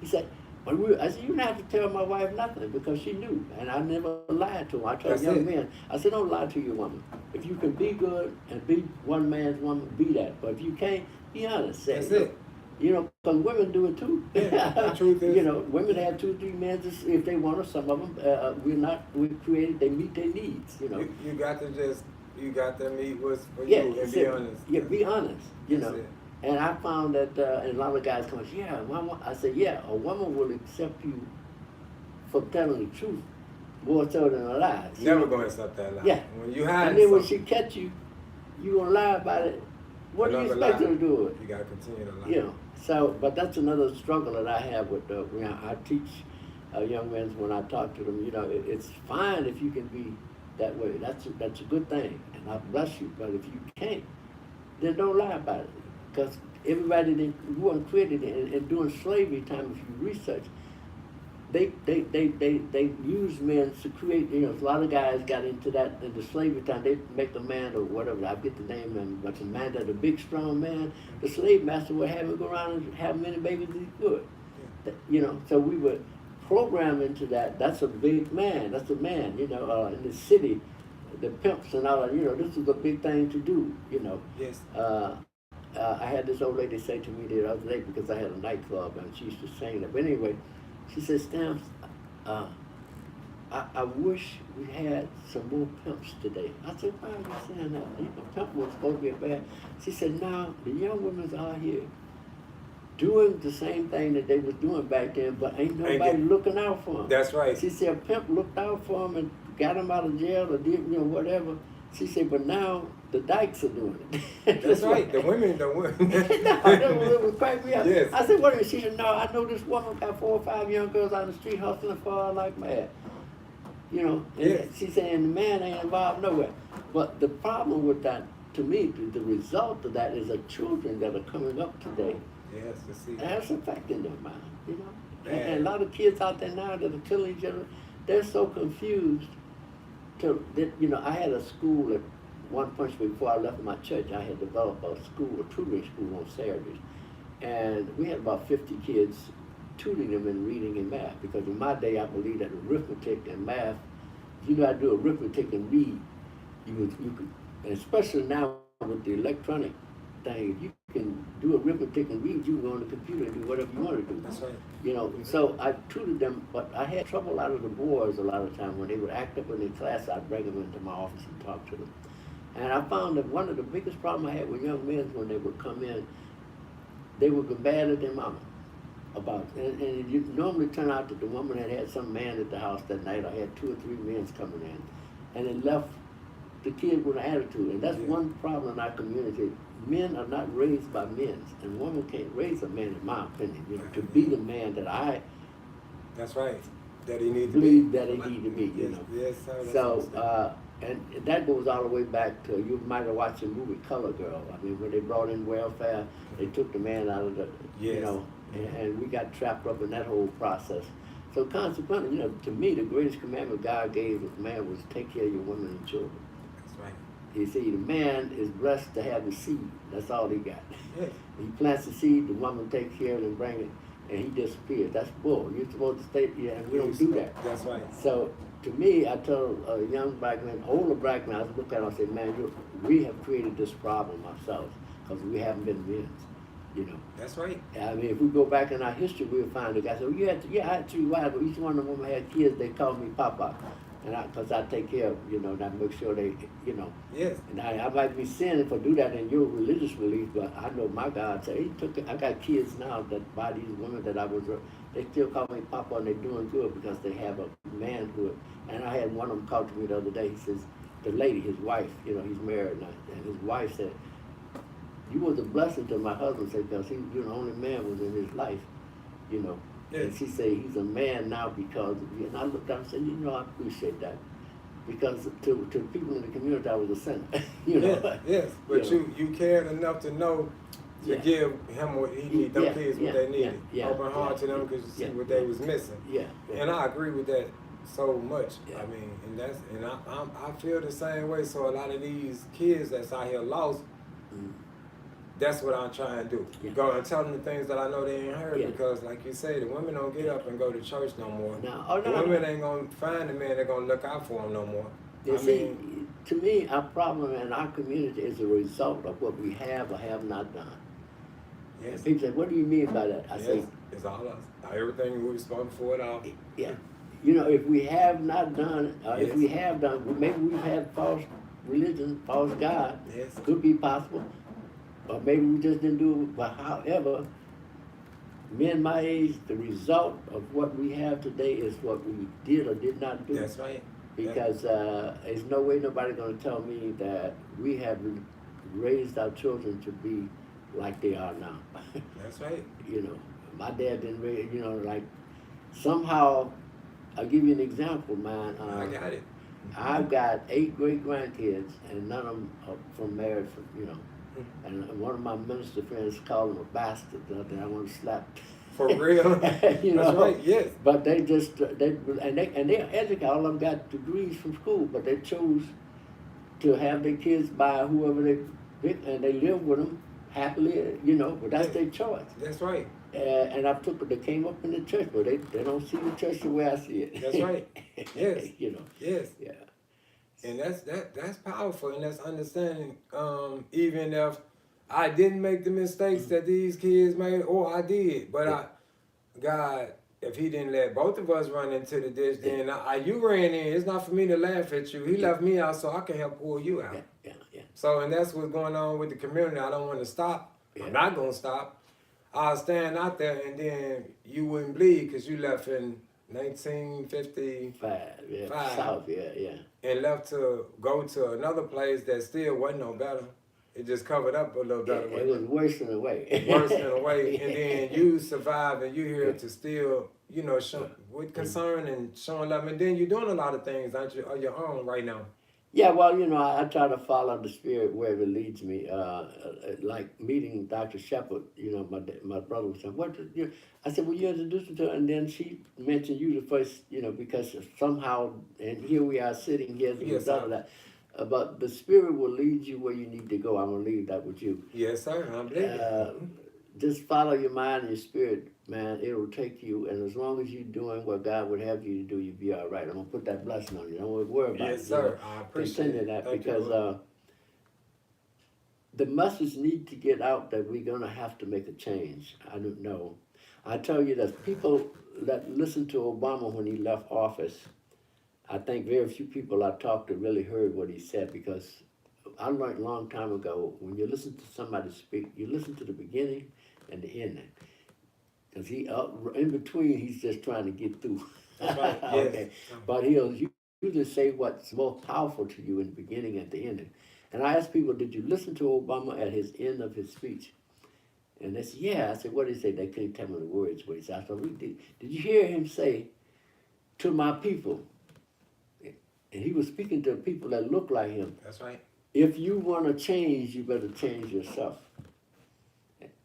he said, I said, you don't have to tell my wife nothing, because she knew. And I never lied to her. I told young men, I said, don't lie to your woman. If you can be good and be one man's woman, be that. But if you can't, be honest. Say, That's it. You know, because women do it too. Yeah, the truth is. You know, women have 2 or 3 men if they want to. Some of them, we're created, they meet their needs, you know. You got to meet what's for Yeah, you and be honest. Yeah, be honest, you That's know. it. And I found that, and a lot of guys come, yeah, I said, yeah, a woman will accept you for telling the truth more so than a lie. Never going to accept that lie. Yeah. When you hide and then when something, she catch you, you gonna lie about it. What do you expect her to do with it? You got to continue to lie. You know, so, but that's another struggle that I have with, when I teach young men, when I talk to them, you know, it's fine if you can be that way. That's a good thing, and I bless you. But if you can't, then don't lie about it. Because everybody that wasn't created and during slavery time, if you research, they used men to create, you know, a lot of guys got into that in the slavery time. They make a man or whatever, I get the name, but the man that's a big strong man, the slave master would have him go around and have many babies as he could. Yeah. You know, so we were programmed into that. That's a big man, that's a man, you know, in the city, the pimps and all that, you know, this is a big thing to do, you know. Yes. I had this old lady say to me the other day, because I had a nightclub and she used to sing that. But anyway, she said, Stamps, I wish we had some more pimps today. I said, why are you saying that? You know, pimp was supposed to be bad. She said, no, the young women are here doing the same thing that they was doing back then, but ain't nobody looking out for them. That's right. She said, a pimp looked out for them and got them out of jail or did, you know, whatever. She said, but now the dykes are doing it. That's right. The women. No, it was crack me up. Yes. I said, what is it? She said, no, I know this woman got 4 or 5 young girls on the street hustling for her like mad. You know, and yes. She said, and the man ain't involved nowhere. But the problem with that, to me, the result of that is the children that are coming up today. Yes, to see. That's affecting their mind, you know. And a lot of kids out there now that are killing each other, they're so confused. That, you know, I had a school at one point before I left my church. I had developed a tutoring school on Saturdays. And we had about 50 kids, tutoring them in reading and math. Because in my day, I believe that arithmetic and math, if you know how to do arithmetic and read, you could, and especially now with the electronic thing. If you can do arithmetic and read, you can go on the computer and do whatever you want to do. That's right. You know, so I tutored them, but I had trouble out of the boys a lot of times when they would act up in their class. I'd bring them into my office and talk to them. And I found that one of the biggest problems I had with young men when they would come in, they would go bad at their mama about it. And it normally turned out that the woman had some man at the house that night, or had 2 or 3 men coming in, and it left the kid with an attitude. And that's one problem in our community. Men are not raised by men, and women can't raise a man, in my opinion, you know, to be the man that I That's right. That he needs to be. believe that he need to be, you know. Yes, sir. So, and that goes all the way back to, you might have watched the movie Color Girl. I mean, when they brought in welfare, they took the man out of the, you Yes. know, and we got trapped up in that whole process. So consequently, you know, to me, the greatest commandment God gave as man was take care of your women and children. That's right. You see, the man is blessed to have the seed. That's all he got. Yes. He plants the seed, the woman takes care of it and bring it, and he disappears. That's bull. You're supposed to stay, yeah, and we don't do that. That's right. So, to me, I tell a young black man, older black man, I look at him and say, man, we have created this problem ourselves because we haven't been men, you know. That's right. I mean, if we go back in our history, we'll find the guy said, well, I had 3 wives, but each one of them had kids, they called me Papa. And because I take care of, you know, and I make sure they, you know. Yes. And I might be sinning for do that in your religious belief, but I know my God said, I got kids now that by these women that I was, they still call me Papa, and they're doing good because they have a manhood. And I had one of them call to me the other day. He says, the lady, his wife, you know, he's married now, and his wife said, you was a blessing to my husband, said, because you're the only man was in his life, you know. Yes. And she said, he's a man now because of you. And I looked up and said, you know, I appreciate that. Because to people in the community, I was a sinner, you know. Yes, yes. But You know. you cared enough to know to give him what he needed, them kids what they needed. Open heart to them because you see what they was missing. Yeah. And I agree with that so much. Yeah. I mean, and I feel the same way. So a lot of these kids that's out here lost, that's what I'm trying to do. Yeah. Go and tell them the things that I know they ain't heard, Yeah. because like you say, the women don't get up and go to church no more. No. The women ain't gonna find the man they're gonna look out for him no more. You see, to me, our problem in our community is a result of what we have or have not done. Yes. And people say, what do you mean by that? I say, it's all us. Everything we was spoken for it all. yeah. You know, if we have not done, if Yes. we have done, maybe we've had false religion, false God. Yes. Could be possible. Or maybe we just didn't do it. But however, men my age, the result of what we have today is what we did or did not do. That's right. Because there's no way nobody going to tell me that we have raised our children to be like they are now. That's right. You know, my dad didn't raise, you know, like somehow, I'll give you an example, man. I got it. I've got 8 great-grandkids, and none of them are from married, you know. And one of my minister friends called him a bastard the other day. I want to slap. For real? You know? That's right, yes. But they just, they're educated, all of them got degrees from school, but they chose to have their kids by whoever they pick, and they live with them happily, you know, but that's their choice. That's right. And they came up in the church, but they don't see the church the way I see it. That's right. Yes. You know. Yes. Yeah. And that's powerful, and that's understanding. Even if I didn't make the mistakes that these kids made, or I did, but God, if He didn't let both of us run into the ditch, then you ran in. It's not for me to laugh at you. He left me out so I can help pull you out. Yeah. So, and that's what's going on with the community. I don't want to stop. Yeah. I'm not gonna stop. I'll stand out there, and then you wouldn't bleed because you left in 1955. Yeah. South, yeah. And left to go to another place that still wasn't no better. It just covered up a little better. It was worse in a way. Worse in a way. And then you survive, and you're here to still, you know, show with concern and showing love. And then you're doing a lot of things, aren't you, on your own right now? Yeah, well, you know, I try to follow the Spirit wherever it leads me. Like meeting Dr. Shepherd, you know, my brother was saying, I said, well, you introduced me to her, and then she mentioned you the first, you know, because somehow, and here we are sitting here as a result of that. But the Spirit will lead you where you need to go. I'm going to leave that with you. Yes, sir. I believe it. Just follow your mind and your spirit, man. It'll take you, and as long as you're doing what God would have you to do, you'll be all right. I'm going to put that blessing on you. Don't worry about it. Yes, sir. You know, I appreciate that Thank because the message need to get out that we're gonna have to make a change. I don't know. I tell you that people that listened to Obama when he left office, I think very few people I talked to really heard what he said, because I learned a long time ago, when you listen to somebody speak, you listen to the beginning and the ending. Because in between, he's just trying to get through. That's right. Yes. Okay. But he'll usually say what's most powerful to you in the beginning and the ending. And I asked people, did you listen to Obama at his end of his speech? And they said, yeah. I said, what did he say? They couldn't tell me the words. What he said. I said, did you hear him say, to my people? And he was speaking to people that look like him. That's right. If you want to change, you better change yourself.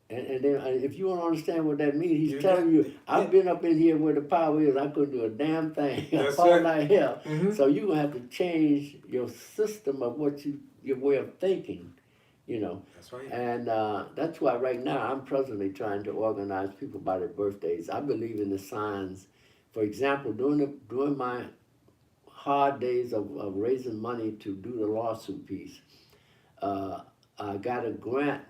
And then if you want to understand what that means, he's telling you, I've been up in here where the power is, I couldn't do a damn thing. That's all right. night here. Mm-hmm. So you're going to have to change your system of your way of thinking, you know. That's right. And that's why right now I'm presently trying to organize people by their birthdays. I believe in the signs. For example, during my hard days of raising money to do the lawsuit piece, I got a grant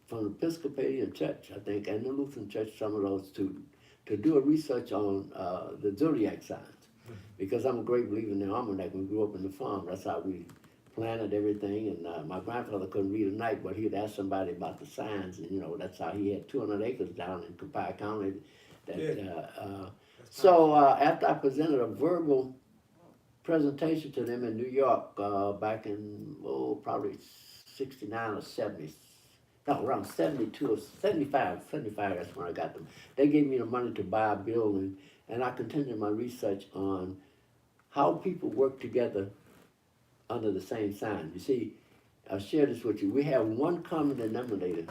from the Episcopalian Church, I think, and the Lutheran Church, some of those two, to do a research on the zodiac signs. Because I'm a great believer in the almanac. We grew up in the farm. That's how we planted everything. And my grandfather couldn't read at night, but he'd ask somebody about the signs. And, you know, that's how he had 200 acres down in Copiah County. So after I presented a verbal presentation to them in New York back in, probably 69 or 70. No, around 72 or 75, that's when I got them. They gave me the money to buy a building, and I continued my research on how people work together under the same sign. You see, I'll share this with you. We have one common denominator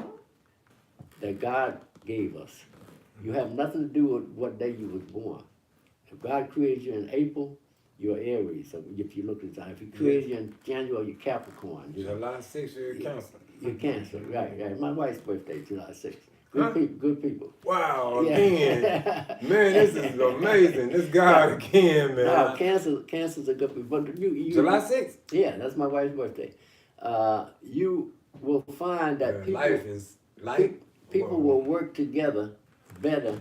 that God gave us. You have nothing to do with what day you was born. If God created you in April, you're Aries. So if you look at the time, if He created you in January, you're Capricorn. July 6th, you're Cancer. You're Cancer, right. My wife's birthday, July 6th. Good people. Wow, Yeah. again. Man, this is amazing. This God again, man. No, Cancer's a good people. But July 6th? Yeah, that's my wife's birthday. You will find that people will work together better.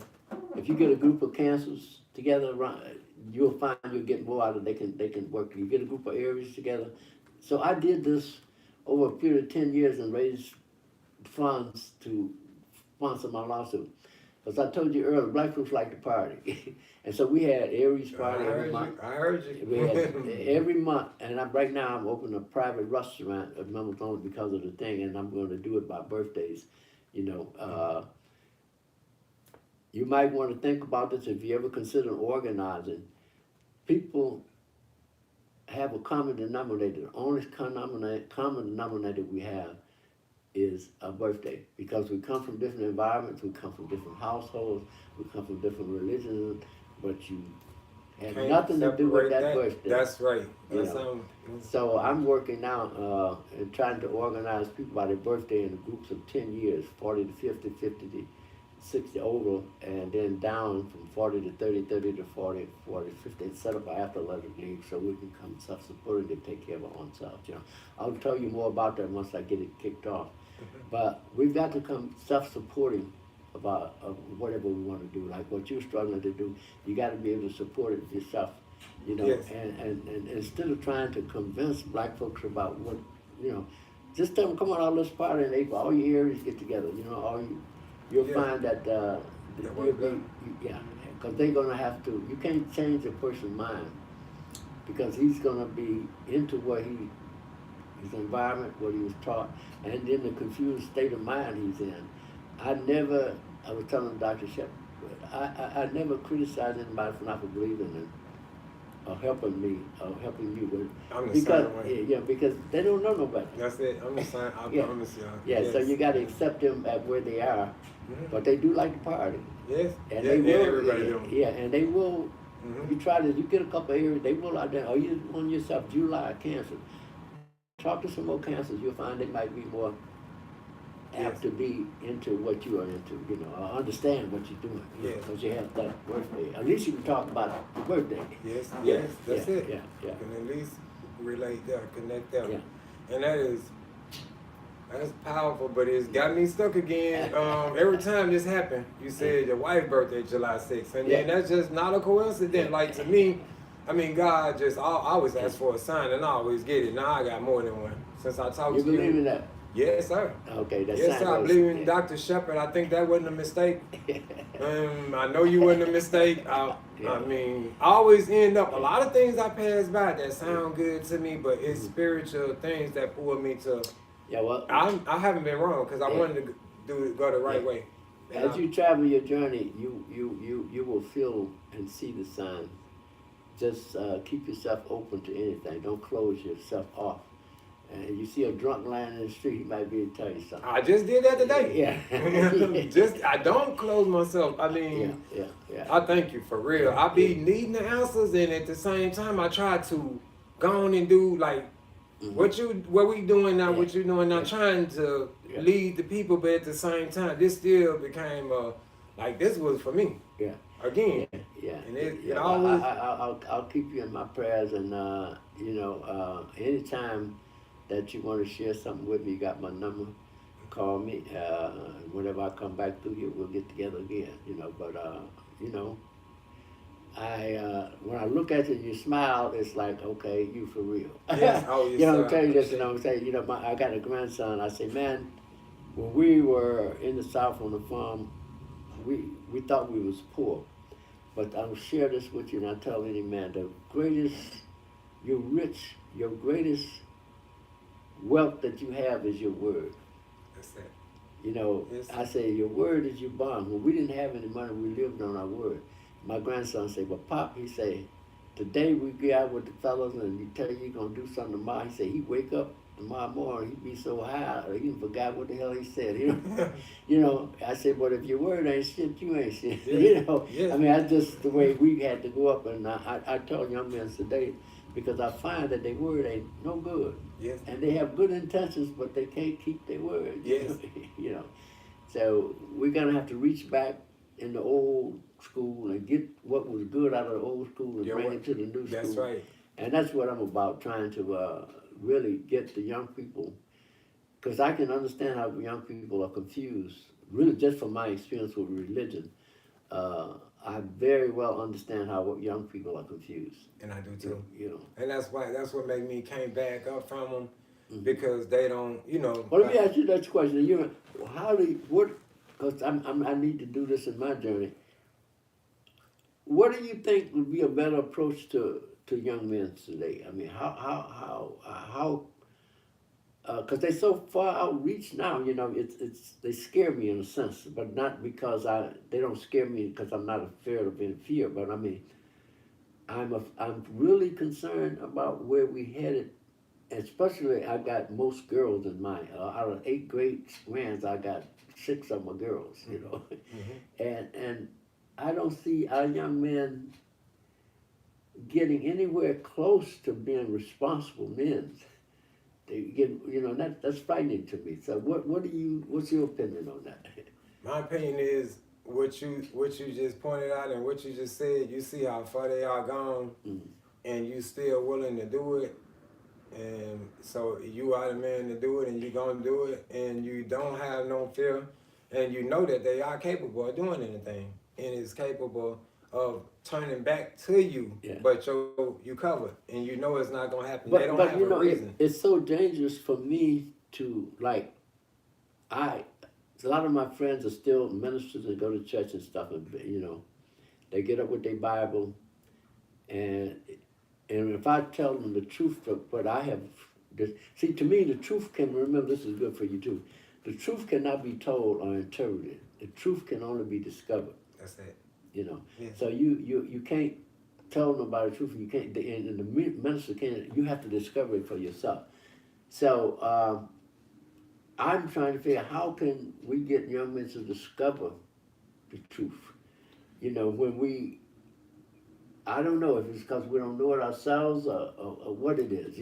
If you get a group of Cancers together, you'll find you'll get more out of it. They can work. You get a group of Aries together. So I did this over a period of 10 years and raised funds to sponsor my lawsuit. Because I told you earlier, black folks like to party. And so we had Aries party every month. I heard you. We had every month. And right now I'm opening a private restaurant of members only because of the thing, and I'm going to do it by birthdays. You know, you might want to think about this if you ever consider organizing. People have a common denominator. The only common denominator we have is a birthday, because we come from different environments, we come from different households, we come from different religions, but you have nothing to do with that birthday. That's right. So I'm working now and trying to organize people by their birthday in groups of 10 years, 40 to 50, 50 to 60 over, and then down from 40 to 30, 30 to 40, 40 to 50, and set up an athletic league so we can come self-supporting and take care of our own selves. You know, I'll tell you more about that once I get it kicked off. But we've got to come self-supporting about whatever we want to do, like what you're struggling to do. You got to be able to support it yourself, you know. Yes. And instead of trying to convince black folks about what, you know, just tell them, come on, let's party in April. All your areas get together, you know. You'll find that because they're gonna have to. You can't change a person's mind because he's gonna be into his environment, what he was taught, and then the confused state of mind he's in. I was telling Dr. Shep, I never criticized anybody for not believing in or helping me or helping you. Because they don't know nobody. That's it. I'm the same. I promise y'all. Yeah, yes. So you got to accept them at where they are, but they do like to party. Yes. And they will. Everybody do. Yeah, and they will. You get a couple of areas, they will identify. Oh, you on yourself, July Cancer. Talk to some more Cancers, you'll find they might be more apt to be into what you are into, you know, or understand what you're doing, because you have that birthday. At least you can talk about the birthday. Yes, that's it. Yeah. You can at least relate there, connect them. Yeah. And that is That's powerful, but it's got me stuck again. Every time this happened, you said your wife's birthday July 6th, and then that's just not a coincidence. Like to me, I mean, God just I always ask for a sign, and I always get it. Now I got more than one. Since I talked You to you, believe in that? yes, sir. Okay, that's Yes, sir. I believe in Dr. Shepard. I think that wasn't a mistake. I know you wasn't a mistake. I mean, I always end up a lot of things I pass by that sound good to me, but it's spiritual things that pull me to. Yeah, well, I haven't been wrong because I wanted to go the right way. And as you travel your journey, you will feel and see the signs. Just keep yourself open to anything. Don't close yourself off. And you see a drunk lying in the street, he might be able to tell you something. I just did that today. Yeah. I don't close myself. I mean, yeah. I thank you for real. I be needing the answers, and at the same time, I try to go on and do like what we doing now, what you doing now, trying to lead the people, but at the same time, this still became like this was for me. Yeah. Again. Yeah. And it always. I'll keep you in my prayers, and anytime that you want to share something with me, you got my number. Call me. Whenever I come back through here, we'll get together again. But when I look at you and you smile, it's like, okay, you for real. Yes. Oh, yes, I'll tell you this, I'm saying, I got a grandson. I say, man, when we were in the South on the farm, we thought we was poor. But I'll share this with you, and I tell any man, your greatest wealth that you have is your word. That's it. Yes. I say your word is your bond. When we didn't have any money, we lived on our word. My grandson said, well, Pop, he say, today we get out with the fellas and you tell you you're going to do something tomorrow. He said, he wake up tomorrow morning, he be so high, he even forgot what the hell he said. I said, but if your word ain't shit, you ain't shit. Yes. I mean, that's just the way we had to go up. And I tell young men today, because I find that their word ain't no good. Yes. And they have good intentions, but they can't keep their word. Yes. So we're going to have to reach back in the old school and get what was good out of the old school and bring it to the new school. That's right. And that's what I'm about, trying to really get the young people, because I can understand how young people are confused, really just from my experience with religion. I very well understand how young people are confused. And I do too. And that's what made me came back up from them, because they don't, Well, let me ask you that question. Because I need to do this in my journey. What do you think would be a better approach to young men today? I mean, how because they're so far outreach now, they scare me in a sense, but not because they don't scare me because I'm not afraid of being fear, but I mean, I'm really concerned about where we headed, especially I got most girls in mine. Out of 8 great grands, I got 6 of them are girls, and I don't see our young men getting anywhere close to being responsible men. They get, that's frightening to me. So what's your opinion on that? My opinion is what you just pointed out and what you just said. You see how far they are gone, and you still willing to do it. And so you are the man to do it, and you're gonna do it, and you don't have no fear, and you know that they are capable of doing anything, and is capable of turning back to you, but you covered, and you know it's not gonna happen. They don't have a reason. It's so dangerous for me to a lot of my friends are still ministers and go to church and stuff, and they get up with their Bible, and if I tell them the truth of what I have, see, to me the truth can, remember this is good for you too, the truth cannot be told or interpreted. The truth can only be discovered. That's it. Yes. So you can't tell nobody the truth. You can't, and the minister can't. You have to discover it for yourself. So I'm trying to figure out how can we get young men to discover the truth. When I don't know if it's because we don't know it ourselves or what it is.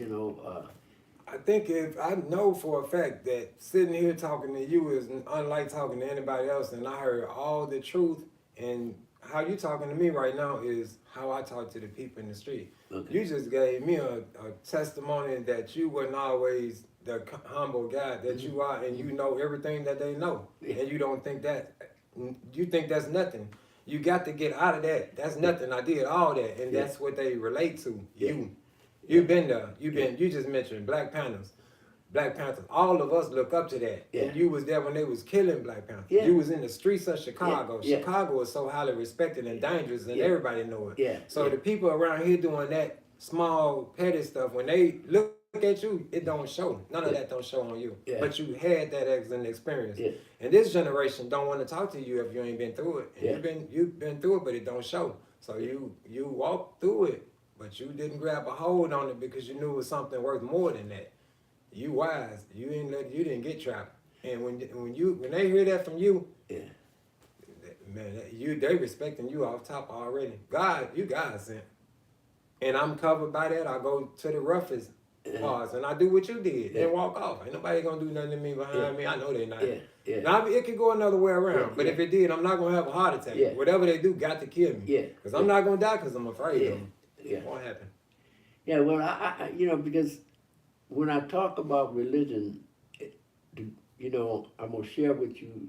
I think if I know for a fact that sitting here talking to you is unlike talking to anybody else, and I heard all the truth, and how you talking to me right now is how I talk to the people in the street. Okay. You just gave me a testimony that you wasn't always the humble guy that you are, and you know everything that they know, and you don't think that, you think that's nothing. You got to get out of that. That's nothing. I did all that, and that's what they relate to. You've been there. You just mentioned Black Panthers. Black Panthers. All of us look up to that. And you was there when they was killing Black Panthers. You was in the streets of Chicago. Chicago is so highly respected and dangerous, and everybody know it. So the people around here doing that small petty stuff, when they look at you, it don't show. None of that don't show on you. But you had that as an experience. And this generation don't want to talk to you if you ain't been through it. And you've been through it, but it don't show. So you walked through it, but you didn't grab a hold on it because you knew it was something worth more than that. You wise. You didn't get trapped. And when they hear that from you, man, they respecting you off top already. You God sent. And I'm covered by that. I go to the roughest parts and I do what you did and walk off. Ain't nobody gonna do nothing to me behind me. I know they not. Now it could go another way around, but if it did, I'm not gonna have a heart attack. Whatever they do, got to kill me. Because I'm not gonna die because I'm afraid of them. It won't happen. Yeah, well, I because when I talk about religion, I'm gonna share with you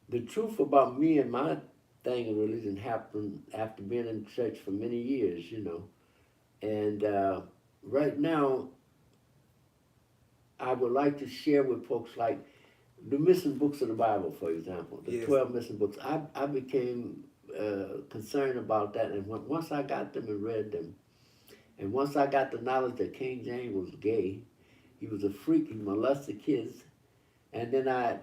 the truth about me and my thing of religion happened after being in church for many years, And right now, I would like to share with folks like the missing books of the Bible, for example, the 12 missing books. I became concerned about that, and once I got them and read them, and once I got the knowledge that King James was gay, he was a freak, he molested kids, and then I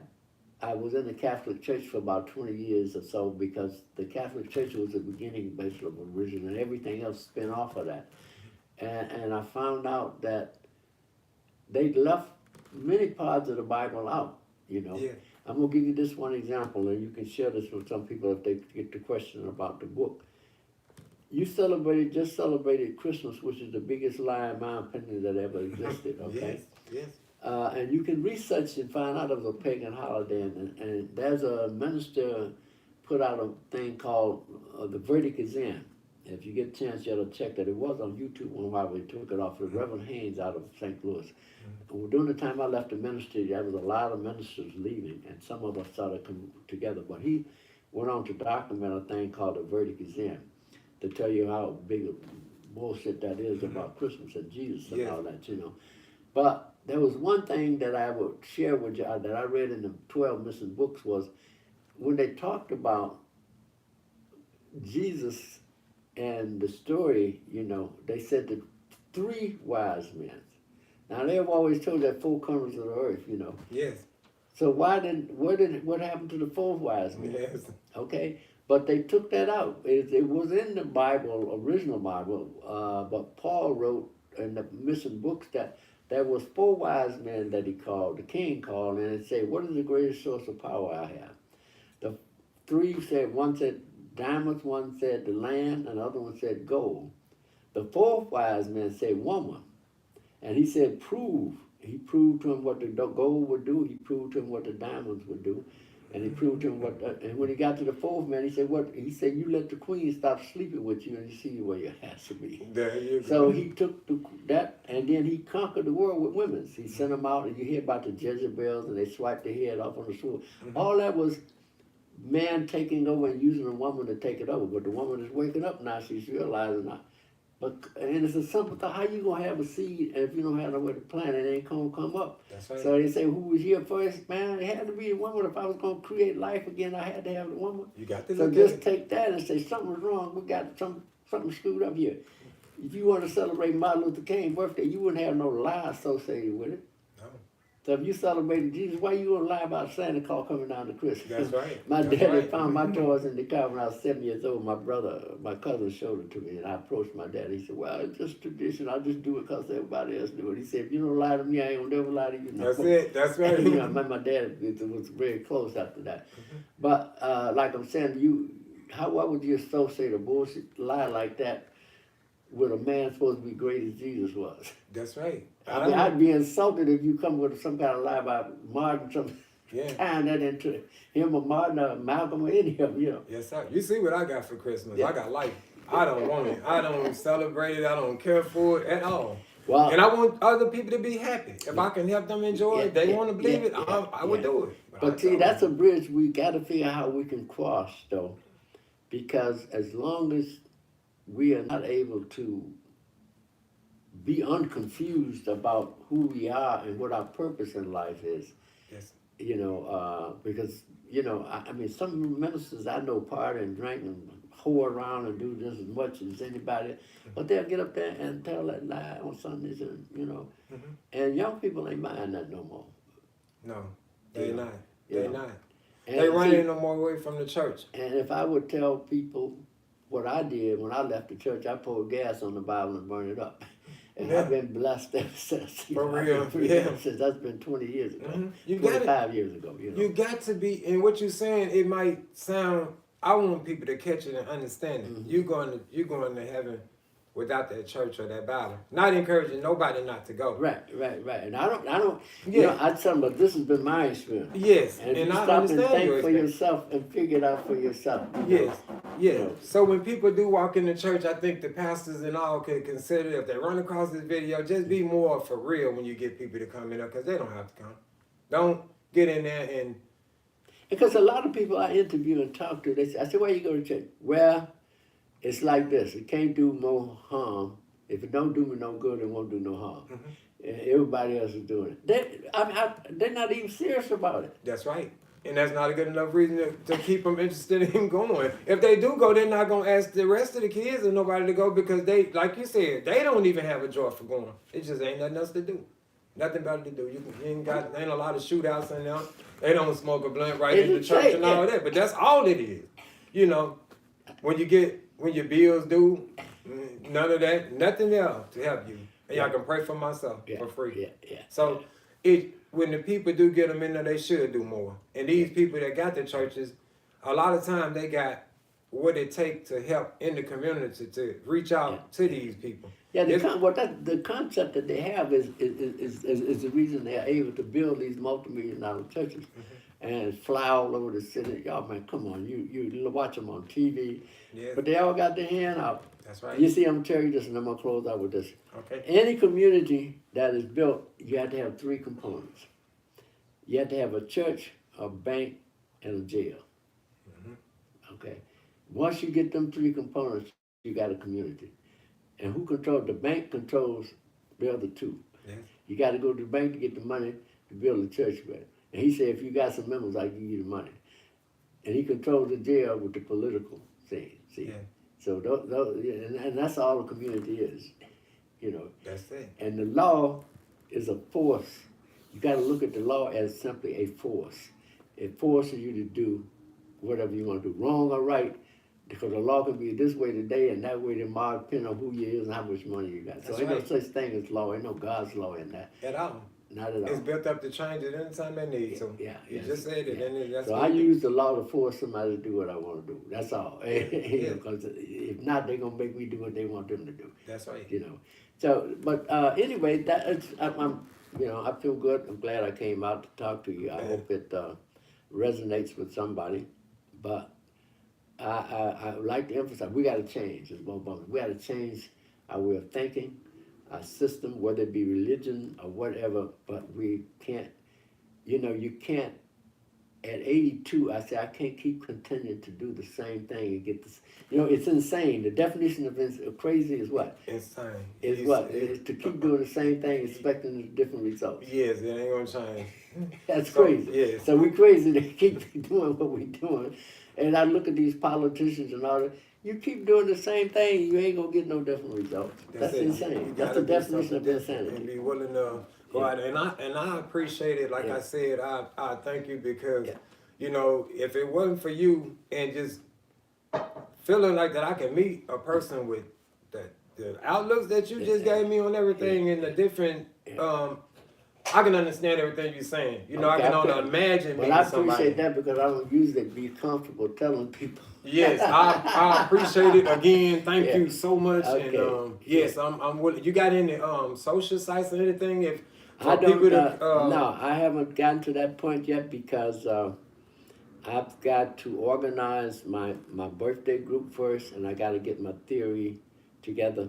was in the Catholic Church for about 20 years or so because the Catholic Church was the beginning basically of religion, and everything else spin off of that. And I found out that they left many parts of the Bible out, I'm going to give you this one example, and you can share this with some people if they get the question about the book. You just celebrated Christmas, which is the biggest lie, in my opinion, that ever existed, okay? Yes. And you can research and find out it was a pagan holiday, and there's a minister put out a thing called The Verdict is In. If you get a chance, you ought to check that. It was on YouTube one while we took it off of Reverend Haynes out of St. Louis. During the time I left the ministry, there was a lot of ministers leaving, and some of us started coming together. But he went on to document a thing called The Verdict is In, to tell you how big a bullshit that is about Christmas and Jesus and all that, But there was one thing that I would share with you that I read in the 12 missing books was when they talked about Jesus and the story, they said the 3 wise men. Now they've always told that 4 corners of the earth, Yes. So what happened to the 4th wise man? Yes. Okay, but they took that out. It was in the Bible, original Bible, but Paul wrote in the missing books that there was 4 wise men that the king called, and it said, what is the greatest source of power I have? The 3 said, one said diamonds, one said the land, and the other one said gold. The 4th wise man said woman, and he said prove. He proved to him what the gold would do, he proved to him what the diamonds would do, and he proved to him and when he got to the 4th man, he said, what? He said, you let the queen stop sleeping with you and you see where your has to be. There you go. So he took that, and then he conquered the world with women. He sent them out, and you hear about the Jezebels, and they swiped their head off on the sword. All that was man taking over and using a woman to take it over. But the woman is waking up now, she's realizing now. And it's a simple thought, how you gonna have a seed and if you don't have nowhere to plant it, ain't gonna come up. That's right. So they say, who was here first? Man, it had to be the woman. If I was gonna create life again, I had to have the woman. You got to So look just at it. take that and say, something's wrong. We got something screwed up here. If you want to celebrate Martin Luther King's birthday, you wouldn't have no lie associated with it. No. So if you celebrated Jesus, why you gonna lie about Santa Claus coming down to Christmas? That's right. My That's daddy right. found my toys in the car when I was 7 years old. My cousin showed it to me, and I approached my dad. He said, well, it's just tradition. I'll just do it because everybody else do it. He said, if you don't lie to me, I ain't gonna never lie to you. That's it. That's right. My dad was very close after that. But like I'm saying, why would you associate a bullshit lie like that with a man supposed to be great as Jesus was? That's right. I mean, I'd be insulted if you come with some kind of lie about Martin, tying that into him or Martin or Malcolm or any of them, Yes, sir. You see what I got for Christmas? I got life. I don't want it. I don't celebrate it. I don't care for it at all. Well, And I want other people to be happy. If I can help them enjoy it, they want to believe it, I would do it. But see, that's a bridge we got to figure out how we can cross, though, because as long as we are not able to be unconfused about who we are and what our purpose in life is, Yes. because I mean, some ministers I know party and drink and whore around and do just as much as anybody, but they'll get up there and tell that lie on Sundays, and and young people ain't mind that no more. No, they You know, not. you They know. not. And They see, running no more away from the church. And if I would tell people what I did when I left the church, I poured gas on the Bible and burned it up. And Yeah. I've been blessed ever since. For I've real, been free yeah. ever since. That's been 20 years ago. Mhm. You got it. 25 years ago, You got to be, and what you're saying, it might sound. I want people to catch it and understand it. You're going to heaven without that church or that Bible. Not encouraging nobody not to go. Right. And I don't. Yeah. I tell them, but this has been my experience. Yes, And if and you I stop and understand think your for experience. yourself and figure it out for yourself. Yes, yeah. know. So when people do walk in the church, I think the pastors and all can consider, if they run across this video, just be more for real when you get people to come in there, because they don't have to come. Don't get in there and. Because a lot of people I interview and talk to, I say, where you go to church? Well, it's like this. It can't do no harm. If it don't do me no good, it won't do no harm. And everybody else is doing it. They're not even serious about it. That's right. And that's not a good enough reason to keep them interested in going. If they do go, they're not going to ask the rest of the kids or nobody to go, because they, like you said, they don't even have a joy for going. It just ain't nothing else to do. Nothing better to do. You ain't a lot of shootouts in there. They don't smoke a blunt right in the church and all that. But that's all it is. When your bills due, none of that, nothing else to help you. And y'all can pray for myself for free. Yeah. So when the people do get them in there, they should do more. And these people that got the churches, a lot of time they got what it takes to help in the community to reach out to these people. Yeah, the concept that they have is the reason they are able to build these multi-million-dollar churches and fly all over the city. Y'all, man, come on, you watch them on TV, but they all got their hand out. That's right. You see, I'm telling you this, and I'm gonna close out with this. Okay. Any community that is built, you have to have three components. You have to have a church, a bank, and a jail. Okay. Once you get them three components, you got a community. And who controls the bank? Controls the other two. Yes. You got to go to the bank to get the money to build the church with. And he said, if you got some members, I give you the money. And he controls the jail with the political thing. See, Yeah. so and that's all the community is, That's it. And the law is a force. You got to look at the law as simply a force. It forces you to do whatever you want to do, wrong or right. Because the law can be this way today and that way tomorrow, depending on who you is and how much money you got. So That's ain't right. no such thing as law. Ain't no God's law in that. At all. Not at all. It's built up to change it anytime they need to. Yeah. You just said it. Yeah. And that's So what I it is. use the law to force somebody to do what I want to do. That's all. Yeah. Because if not, they're gonna make me do what they want them to do. That's right. So, but anyway, I'm I feel good. I'm glad I came out to talk to you. I hope it resonates with somebody. But I would like to emphasize, we got to change. We got to change our way of thinking, our system, whether it be religion or whatever. But we can't, you can't. At 82, I say I can't keep continuing to do the same thing and get this. It's insane. The definition of crazy is what? Insane. Is what? Is to keep doing the same thing, expecting different results. Yes, it ain't gonna change. That's crazy. Yes. So we crazy to keep doing what we doing. And I look at these politicians and all that. You keep doing the same thing, you ain't gonna get no different results. That's it. insane. You That's gotta the do definition of something different insanity. and be willing to go out. And I appreciate it. Like I said, I thank you because if it wasn't for you and just feeling like that I can meet a person with the outlooks that you just gave me on everything and the different I can understand everything you're saying. I can only imagine But meeting I somebody. appreciate that because I don't usually be comfortable telling people. Yes, I appreciate it again. Thank you so much. Okay. And yes, I'm willing. You got any social sites or anything? If I for people don't. to, No, I haven't gotten to that point yet because I've got to organize my birthday group first, and I got to get my theory together,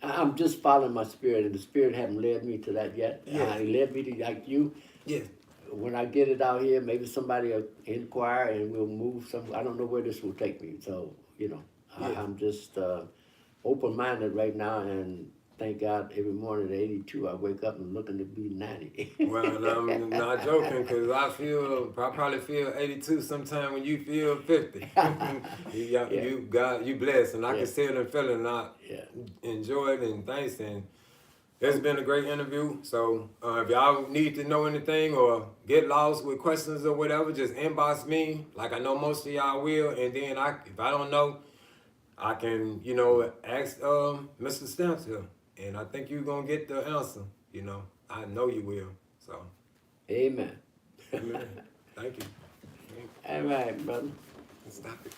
I'm just following my spirit, and the spirit haven't led me to that yet. Yes. It led me to, like you, Yes. when I get it out here, maybe somebody will inquire and we'll move some. I don't know where this will take me. So, Yes. I'm just open-minded right now, and thank God every morning at 82, I wake up and looking to be 90. Well, and I'm not joking because I probably feel 82 sometime when you feel 50. you blessed, and I Yeah. can see it and feel it, and I Yeah. enjoy it, and thanks. And it's been a great interview. So if y'all need to know anything or get lost with questions or whatever, just inbox me, like I know most of y'all will, and then if I don't know, I can ask Mr. Stamps here, and I think you're gonna get the answer. I know you will. So. Amen. Amen. Thank you. All right, brother. Stop it.